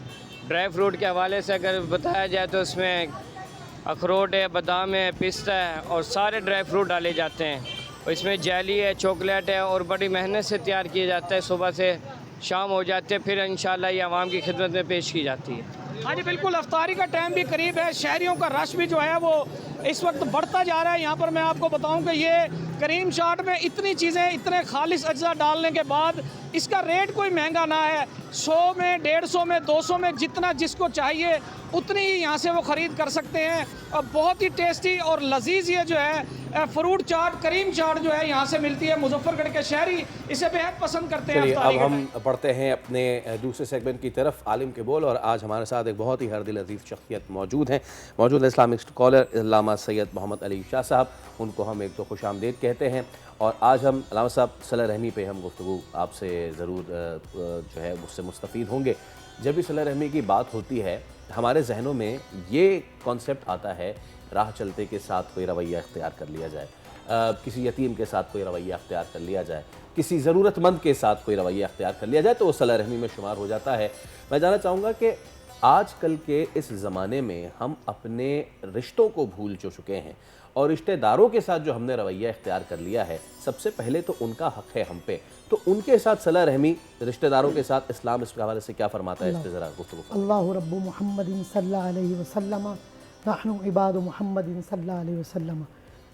ड्राई फ्रूट के हवाले से अगर बताया जाए तो इसमें अखरोट है, बादाम है, पिस्ता है और सारे ड्राई फ्रूट डाले जाते हैं। और इसमें जेली है, चॉकलेट है और बड़ी मेहनत से तैयार किया जाता है। सुबह से शाम हो जाते हैं, फिर इंशाल्लाह ये आवाम की खिदमत में पेश की जाती है। हाँ जी बिल्कुल, अफ्तारी का टाइम भी करीब है, शहरियों का रश भी जो है वो इस वक्त बढ़ता जा रहा है। यहाँ पर मैं आपको बताऊँ कि ये करीम चाट में इतनी चीज़ें, इतने खालिस अज्जा डालने के बाद इसका रेट कोई महंगा ना है। 100 में, 150 में, 200 में, जितना जिसको चाहिए उतनी ही यहाँ से वो ख़रीद कर सकते हैं। और बहुत ही टेस्टी और लजीज ये जो है फ्रूट चाट, करीम चाट जो है यहाँ से मिलती है। मुजफ्फरगढ़ के शहरी इसे बेहद पसंद करते हैं। अब हम पढ़ते हैं अपने दूसरे सेगमेंट की तरफ, आलिम के बोल। और आज हमारे साथ एक बहुत ही हरदिल अजीज़ शख्सियत मौजूद है इस्लामिक स्कॉलर अल्लामा सैयद मोहम्मद अली शाह साहब। उनको हम एक तो खुशामदीद कहते हैं। और आज हम अल्लामा साहब सला रहमी पे हम गुफ्तगू आपसे ज़रूर जो है उससे मुस्तफ़ीद होंगे। जब भी सला रहमी की बात होती है हमारे जहनों में ये कॉन्सेप्ट आता है, राह चलते के साथ कोई रवैया इख्तियार कर लिया जाए, किसी यतीम के साथ कोई रवैया इख्तियार कर लिया जाए, किसी ज़रूरतमंद के साथ कोई रवैया इख्तियार कर लिया जाए तो वो सला रहमी में शुमार हो जाता है। मैं जानना चाहूँगा कि आजकल के इस ज़माने में हम अपने रिश्तों को भूल चुके हैं और रिश्तेदारों के साथ जो हमने रवैया इख्तियार कर लिया है, सबसे पहले तो उनका हक़ है हम पे, तो उनके साथ सलाह रहमी, रिश्तेदारों के साथ इस्लाम इस हवाले से क्या फरमाता है, इस पर ज़रा गुफ्तगू। अल्लाहु रब्बु मुहम्मदिन सल्लल्लाहु अलैहि वसल्लम नहनु इबादु मुहम्मदिन सल्लल्लाहु अलैहि वसल्लम।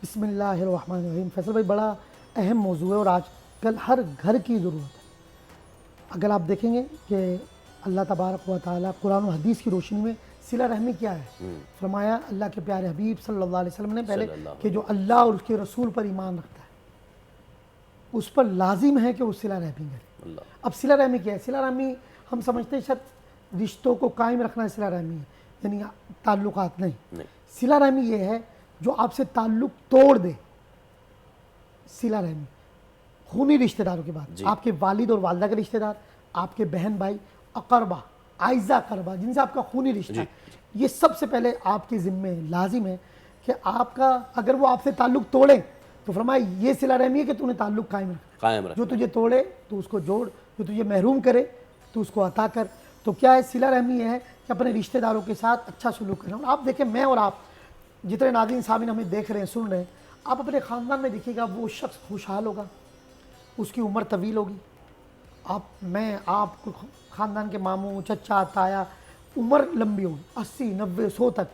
बिस्मिल्लाहिर रहमानिर रहीम। फैसल भाई, बड़ा अहम मौजू है और आजकल हर घर की ज़रूरत है। अगर आप देखेंगे कि अल्लाह तबारक व तआला कुरान और हदीस की रोशनी में सिला रहमी क्या है, फरमाया अल्लाह के प्यारे हबीब सल्लल्लाहु अलैहि वसल्लम ने पहले कि जो अल्लाह और उसके रसूल पर ईमान रखता है उस पर लाजिम है कि वो सिला रहमी करे। अब सिला रहमी क्या है? सिला रहमी हम समझते हैं शायद रिश्तों को कायम रखना सिला रहमी है, यानी ताल्लुकात नहीं। सिला रहमी ये है जो आपसे ताल्लुक तोड़ दे। सिला रहमी खूनी रिश्तेदारों के बाद, आपके वालिद और वालदा के रिश्तेदार, आपके बहन भाई, अकरबा, आइज़ा करबा, जिनसे आपका खूनी रिश्ता है, ये सबसे पहले आपके ज़िम्मे लाजिम है कि आपका, अगर वो आपसे ताल्लुक़ तोड़े तो फरमाया ये सिला रहमी है कि तूने ताल्लुक़ कायम रख। जो तुझे तोड़े तो उसको जोड़, जो तुझे महरूम करे तो उसको अता कर। तो क्या है, सिला रहमी है कि अपने रिश्तेदारों के साथ अच्छा सलूक करना। और आप देखें, मैं और आप जितने नाज़रीन सामीन हमें देख रहे हैं, सुन रहे हैं, आप अपने ख़ानदान में देखिएगा वो शख्स खुशहाल होगा, उसकी उम्र तवील होगी। आप ख़ानदान के मामू, चचा, ताया, उम्र लंबी होगी, 80, 90, 100 तक।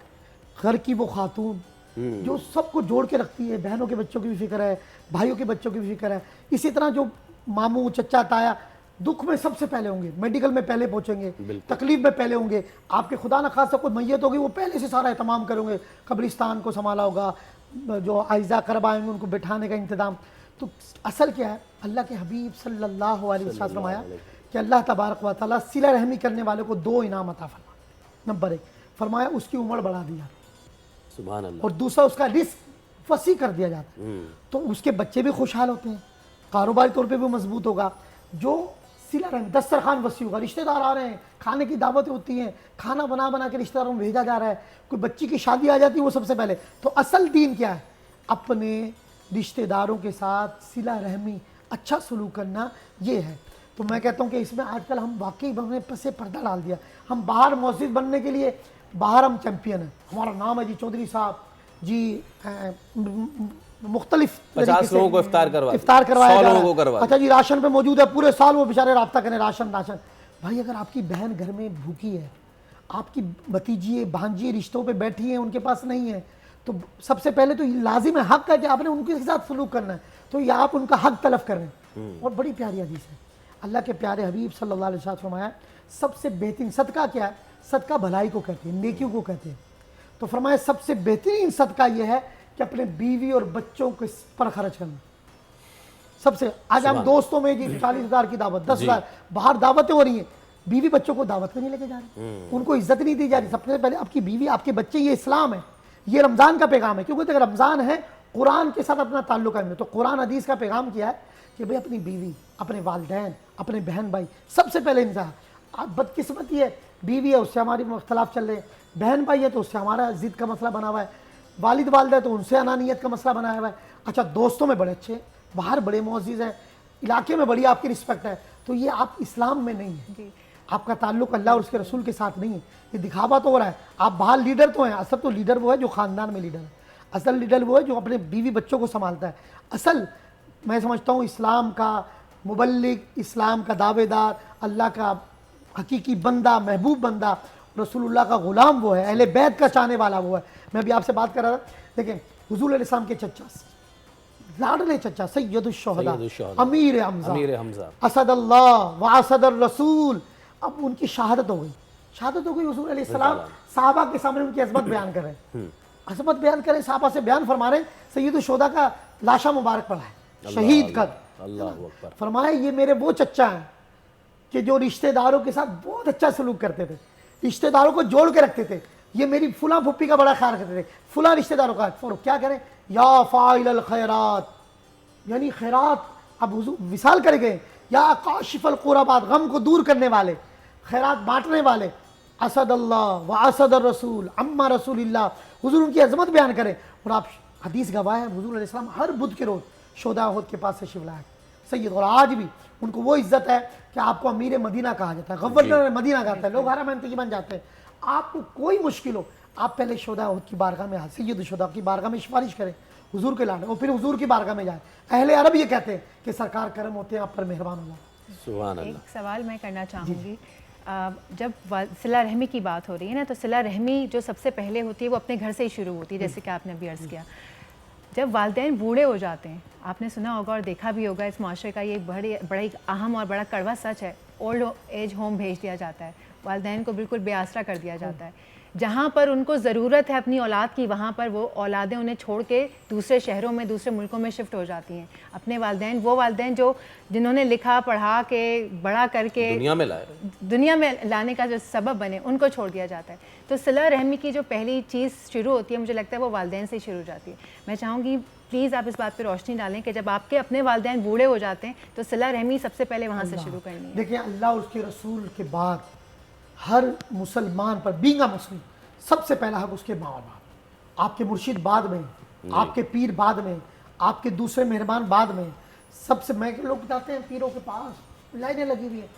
घर की वो खातून जो सबको जोड़ के रखती है, बहनों के बच्चों की भी फिक्र है, भाइयों के बच्चों की भी फिक्र है। इसी तरह जो मामू, चचा, ताया दुख में सबसे पहले होंगे, मेडिकल में पहले पहुँचेंगे, तकलीफ में पहले होंगे। आपके खुदा न खासा कोई मैयत होगी, वो पहले से सारा एहतमाम करेंगे, कब्रिस्तान को संभाला होगा, जो आइज़ा करबा आएंगे उनको बिठाने का इंतज़ाम। तो असल क्या है, अल्लाह के हबीब सल्लल्लाहु अलैहि वसल्लम आया कि अल्लाह तबारक व तआला सिला रहमी करने वाले को 2 इनाम अता फरमाया। नंबर 1 फरमाया उसकी उम्र बढ़ा दी जाती है, सुभान अल्लाह, और दूसरा उसका रिस्क वसी कर दिया जाता है। तो उसके बच्चे भी खुशहाल होते हैं, कारोबारी तौर पे भी मजबूत होगा, जो सिला रहमी, दस्तरखान वसी होगा, रिश्तेदार आ रहे हैं, खाने की दावतें होती हैं, खाना बना बना के रिश्तेदारों में भेजा जा रहा है, कोई बच्ची की शादी आ जाती है वो सबसे पहले। तो असल दीन क्या है? अपने रिश्तेदारों के साथ सिला रहमी, अच्छा सलूक करना, ये है। तो मैं कहता हूँ कि इसमें आजकल हम वाकई हमने से पर्दा डाल दिया। हम बाहर मौजूद बनने के लिए बाहर हम चैंपियन हैं, हमारा नाम है जी चौधरी साहब जी, मुख्तलिफ 50 लोगों को इफ्तार करवाया 100 लोगों को करवा। अच्छा जी, राशन पे मौजूद है, पूरे साल वो बेचारे राब्ता करें राशन। भाई अगर आपकी बहन घर में भूखी है, आपकी भतीजी भांजी रिश्तों पे बैठी है, उनके पास नहीं है, तो सबसे पहले तो लाजिम है, हक है कि आपने उनके साथ सलूक करना है। तो ये आप उनका हक तलब कर रहे हैं। और बड़ी प्यारी हदीस है, अल्लाह के प्यारे हबीब सल्लल्लाहु अलैहि वसल्लम फरमाया, सबसे बेहतरीन सदका क्या है? सदका भलाई को कहते हैं, नेकियों को कहते हैं। तो फरमाया सबसे बेहतरीन सदका यह है कि अपने बीवी और बच्चों के पर खर्च करना। सबसे आज हम दोस्तों में जी 40,000 की दावत, 10,000 बाहर दावतें हो रही हैं, बीवी बच्चों को दावत में नहीं लेके जा रहे, उनको इज्जत नहीं दी जा रही। सबसे पहले आपकी बीवी, आपके बच्चे, ये इस्लाम है, ये रमज़ान का पैगाम है। क्योंकि अगर रमज़ान है, कुरान के साथ अपना ताल्लुक है, तो कुरान हदीस का पैगाम किया है कि भाई अपनी बीवी, अपने वालिदैन, अपने बहन भाई, सबसे पहले इंसान। आप बदकिस्मती है, बीवी है उससे हमारी मुख्तलाफ चल रहे हैं, बहन भाई है तो उससे हमारा ज़िद का मसला बना हुआ है, वालिद वालदा है तो उनसे अनानियत का मसला बनाया हुआ है। अच्छा, दोस्तों में बड़े अच्छे, बाहर बड़े मोअज़्ज़िज़ हैं, इलाके में बड़ी आपकी रिस्पेक्ट है, तो ये आप इस्लाम में नहीं है, आपका ताल्लुक अल्लाह और उसके रसूल के साथ नहीं है। ये दिखावा तो हो रहा है, आप बाहर लीडर तो हैं, असल तो लीडर वो है जो ख़ानदान में लीडर है, असल लीडर वो है जो अपने बीवी बच्चों को संभालता है। असल मैं समझता हूँ इस्लाम का मुबल्लिग, इस्लाम का दावेदार, अल्लाह का हकीकी बंदा, महबूब बंदा, रसूलुल्लाह का ग़ुलाम वो है, अहले बैत का चाहने वाला वो है। मैं अभी आपसे बात कर रहा था, देखें हुज़ूर अलैहि सलाम के चचा, लाडले चचा, सैयदुश शुहदा, अमीर हमज़ा, असदुल्लाह व असदुर रसूल। अब उनकी शहादत हो गई, हुज़ूर अलैहि सलाम साहबा के सामने उनकी अज़मत बयान कर रहे हैं, अज़मत बयान करें, साहबा से बयान फरमा रहे हैं, सैयदुश शुहदा का लाशा मुबारक पड़ा है, शहीद कर। फरमाया ये मेरे वो चचा हैं कि जो रिश्तेदारों के साथ बहुत अच्छा सलूक करते थे, रिश्तेदारों को जोड़ के रखते थे। ये मेरी फुला फुप्पी का बड़ा ख्याल करते थे, फुला रिश्तेदारों का। और क्या करें, या फाइल खैरात, यानी खैरात अब हुजूर विसाल कर गए, या काशिफल कुरबात, गम को दूर करने वाले, खैरात बांटने वाले, असद अल्लाह व असद रसूल अम्मा रसूलिल्लाह, हुजूर उनकी अजमत बयान करें। और आप हदीस गवाह है, हुजूर अलैहि सलाम हर बुध के रोज़ शोदा उहद के पास से शिवला सैयद, और आज भी उनको वो इज्जत है कि आपको अमीर मदीना कहा जाता है, गवर्नर मदीना कहता है, लोग हरम इंतज़ाम बन जाते हैं। आपको कोई मुश्किल हो, आप पहले शोदा उहद की बारगाह में, सैयद शुदा की बारगाह में सिफारिश करें हुजूर के लाने, और फिर हुजूर की बारगाह में जाए। अहले अरब ये कहते हैं कि सरकार करम होते हैं, आप पर मेहरबान हो जाए। सुभान अल्लाह। एक सवाल मैं करना चाहूँगी, जब सिला रहमी की बात हो रही है ना, तो सिला रहमी जो सबसे पहले होती है वो अपने घर से ही शुरू होती है, जैसे कि आपने अभी अर्ज़ किया। जब वालिदैन बूढ़े हो जाते हैं, आपने सुना होगा और देखा भी होगा, इस माशरे का ये बड़ा एक अहम और बड़ा कड़वा सच है, ओल्ड एज होम भेज दिया जाता है, वालिदैन को बिल्कुल बेआसरा कर दिया जाता है। जहाँ पर उनको ज़रूरत है अपनी औलाद की, वहाँ पर वो औलादें उन्हें छोड़ के दूसरे शहरों में, दूसरे मुल्कों में शिफ्ट हो जाती हैं। अपने वालिदैन, वो वालिदैन जो जिन्होंने लिखा पढ़ा के बड़ा करके दुनिया में लाने का जो सबब बने, उनको छोड़ दिया जाता है। तो सिला रहमी की जो पहली चीज़ शुरू होती है, मुझे लगता है वो वालिदैन से शुरू हो जाती है। मैं चाहूँगी प्लीज़ आप इस बात पर रोशनी डालें कि जब आपके अपने वालिदैन बूढ़े हो जाते हैं तो सिला रहमी सबसे पहले वहाँ से शुरू करनी है। देखिए, अल्लाह और उसके रसूल के बाद हर मुसलमान पर, बींगा मुस्लिम, सबसे पहला हक उसके माँ बाप, आपके मुर्शिद बाद में, आपके पीर बाद में, आपके दूसरे मेहरबान बाद में। सबसे मैं लोग जाते हैं पीरों के पास, लाइनें लगी हुई है,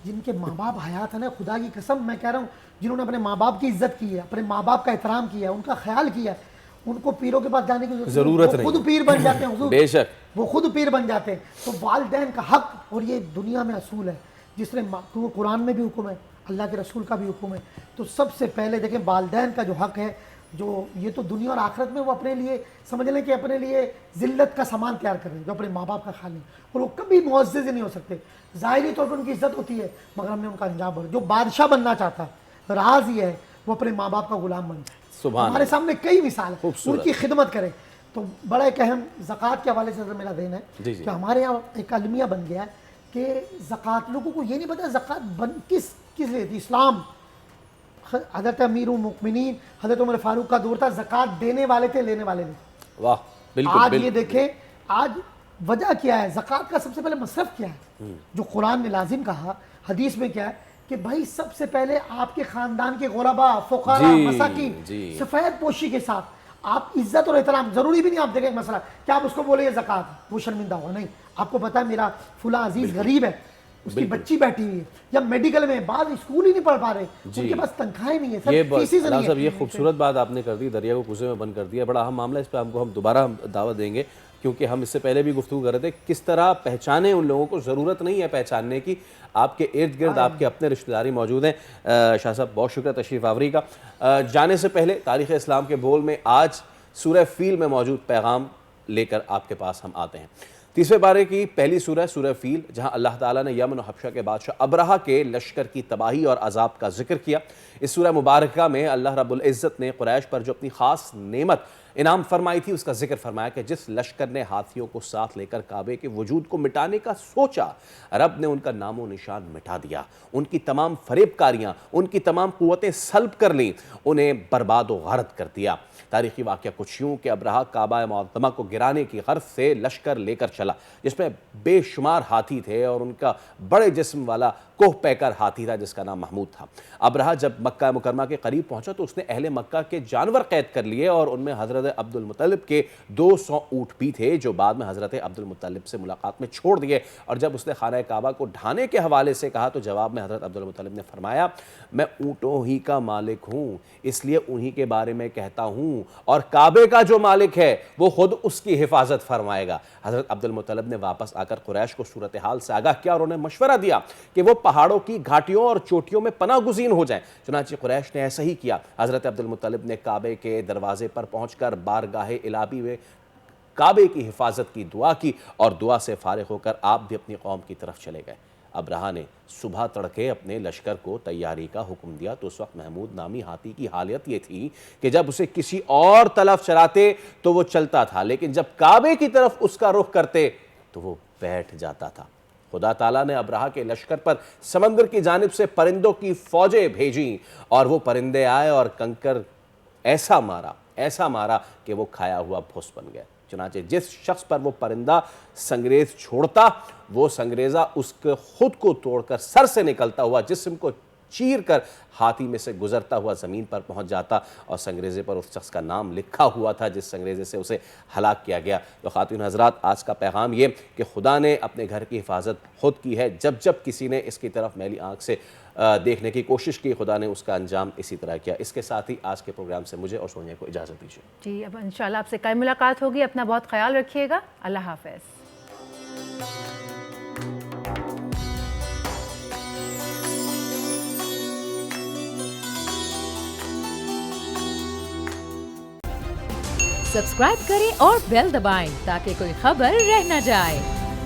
जिनके माँ बाप हयात है ना, खुदा की कसम मैं कह रहा हूँ, जिन्होंने अपने माँ बाप की इज्जत की है, अपने माँ बाप का एहतराम किया है, उनका ख्याल किया है, उनको पीरों के पास जाने की जरूरत नहीं, खुद पीर बन जाते हैं हुजूर, बेशक वो खुद पीर बन जाते हैं। तो वालिदैन का हक, और ये दुनिया में असूल है, जिसने तो कुरान में भी हुक्म है, अल्लाह के रसूल का भी हुक्म है। तो सबसे पहले देखें, वालिदैन का जो हक है, जो ये तो दुनिया और आखिरत में वो अपने लिए समझ लें कि अपने लिए ज़िल्लत का सामान तैयार कर रहे हैं, जो अपने माँ बाप का ख्याल नहीं, और वो कभी मुअज़्ज़िज़ नहीं हो सकते। ज़ाहिरी तौर पर उनकी इज्जत होती है, मगर हमने उनका अंजाम बढ़ा। जो बादशाह बनना चाहता है, राज ये है वो अपने माँ बाप का गुलाम बन जाए। हमारे सामने कई मिसाल है, उनकी खिदमत करें। तो बड़ा एक अहम ज़कात के हवाले से मेरा देन है कि हमारे यहाँ एक अलमिया बन गया है कि ज़कात, लोगों को ये नहीं पता ज़कात किस लिए थी। इस्लाम, हज़रत अमीरुल मुमिनीन हज़रत उमर फारूक का दौर था, ज़कात देने वाले थे, लेने वाले नहीं। वाह, बिल्कुल, आज ये देखें, आज वजह क्या है, ज़कात का सबसे पहले मसरफ क्या है, जो कुरान ने लाजिम कहा, हदीस में क्या है कि भाई सबसे पहले आपके ख़ानदान के गुरबा, फ़ुक़ारा, मसाकिन, सफ़ेद पोशी के साथ आप इज्जत और एहतराम, ज़रूरी भी नहीं आप देखें एक मसला कि आप उसको बोले ज़कात, वो शर्मिंदा हो, नहीं, आपको पता है मेरा फुला अजीज़ गरीब है, उसकी बच्ची बैठी हुई है, या मेडिकल में बाद स्कूल ही नहीं पढ़ पा रहे, उनके पास तनख्वाहें नहीं है, ये फीसें नहीं है। ये खूबसूरत बात आपने कर दी, दरिया को कुएं में बंद कर दिया। बड़ा अहम मामला है, इस पर हम दोबारा दावत देंगे, क्योंकि हम इससे पहले भी गुफ्तगू कर रहे थे किस तरह पहचाने उन लोगों को, ज़रूरत नहीं है पहचानने की, आपके इर्द गिर्द आपके अपने रिश्तेदारी मौजूद हैं। शाह साहब बहुत शुक्रिया तशरीफ़ आवरी का। जाने से पहले तारीख़ इस्लाम के बोल में आज सूरह फील में मौजूद पैगाम लेकर आपके पास हम आते हैं। 30वें पारे की पहली सूरह सूरह फील, जहां अल्लाह ताला ने यमन और हबशा के बादशाह अबरहा के लश्कर की तबाही और अजाब का जिक्र किया। इस सूरह मुबारका में अल्लाह रब्बुल इज़्ज़त ने कुरैश पर जो अपनी ख़ास नेमत इनाम फरमाई थी उसका जिक्र फरमाया कि जिस लश्कर ने हाथियों को साथ लेकर काबे के वजूद को मिटाने का सोचा, रब ने उनका नामो निशान मिटा दिया, उनकी तमाम फरेबकारियाँ, उनकी तमाम कुव्वतें सल्ब कर लीं, उन्हें बर्बाद व गारत कर दिया। तारीखी वाक़या कुछ यूँ कि अबरहा काबा मुअज़्ज़मा को गिराने की गर्ज से लश्कर लेकर चला, जिसमें बेशुमार हाथी थे और उनका बड़े जिस्म वाला कोह पैकर हाथी था जिसका नाम महमूद था। अबरहा जब मक्का मुकरमा के करीब पहुंचा तो उसने अहले मक्का के जानवर कैद कर लिए और उनमें हज़रत अब्दुल मुत्तलिब के 200 ऊँट भी थे, जो बाद में हज़रत अब्दुल मुत्तलिब से मुलाकात में छोड़ दिए। और जब उसने खाना काबा को ढाने के हवाले से कहा तो जवाब में हज़रत अब्दुल मुत्तलिब ने फरमाया, मैं ऊँटों ही का मालिक हूँ, इसलिए उन्हीं के बारे में कहता हूँ, और काबे का जो मालिक है वो खुद उसकी हिफाजत फरमाएगा। हज़रत अब्दुल मुत्तलिब ने वापस आकर कुरैश को सूरत हाल से आगाह किया और उन्हें मशवरा दिया कि वो पहाड़ों की घाटियों और चोटियों में पनाह गुज़ीन हो जाएं। चुनांचे कुरैश ने ऐसा ही किया। हज़रत अब्दुल मुत्तलिब ने काबे के दरवाजे पर पहुंचकर बारगाहे इलाही में काबे की हिफाजत की दुआ की और दुआ से फारिग होकर आप भी अपनी कौम की तरफ चले गए। अबरहा ने सुबह तड़के अपने लश्कर को तैयारी का हुक्म दिया तो उस वक्त महमूद नामी हाथी की हालत ये थी कि जब उसे किसी और तरफ चलाते तो वो चलता था, लेकिन जब काबे की तरफ उसका रुख करते तो वो बैठ जाता था। खुदा ताला ने अबरहा के लश्कर पर समंदर की जानिब से परिंदों की फौजें भेजी और वो परिंदे आए और कंकर ऐसा मारा कि वो खाया हुआ भुस बन गया। चुनांचे जिस शख्स पर वो परिंदा संग्रेज छोड़ता, वो संग्रेजा उसके खुद को तोड़कर सर से निकलता हुआ जिस्म को चीर कर हाथी में से गुजरता हुआ ज़मीन पर पहुंच जाता और संग्रेजे पर उस शख्स का नाम लिखा हुआ था जिस संग्रेजे से उसे हलाक किया गया। तो खातून हज़रात, आज का पैगाम ये कि खुदा ने अपने घर की हिफाजत खुद की है। जब जब किसी ने इसकी तरफ मैली आंख से देखने की कोशिश की, खुदा ने उसका अंजाम इसी तरह किया। इसके साथ ही आज के प्रोग्राम से मुझे और सोनिया को इजाज़त दीजिए। जी, अब इंशाल्लाह आपसे कल मुलाकात होगी। अपना बहुत ख्याल रखिएगा। अल्लाह हाफ़िज़। सब्सक्राइब करें और बेल दबाएं ताकि कोई खबर रह न जाए।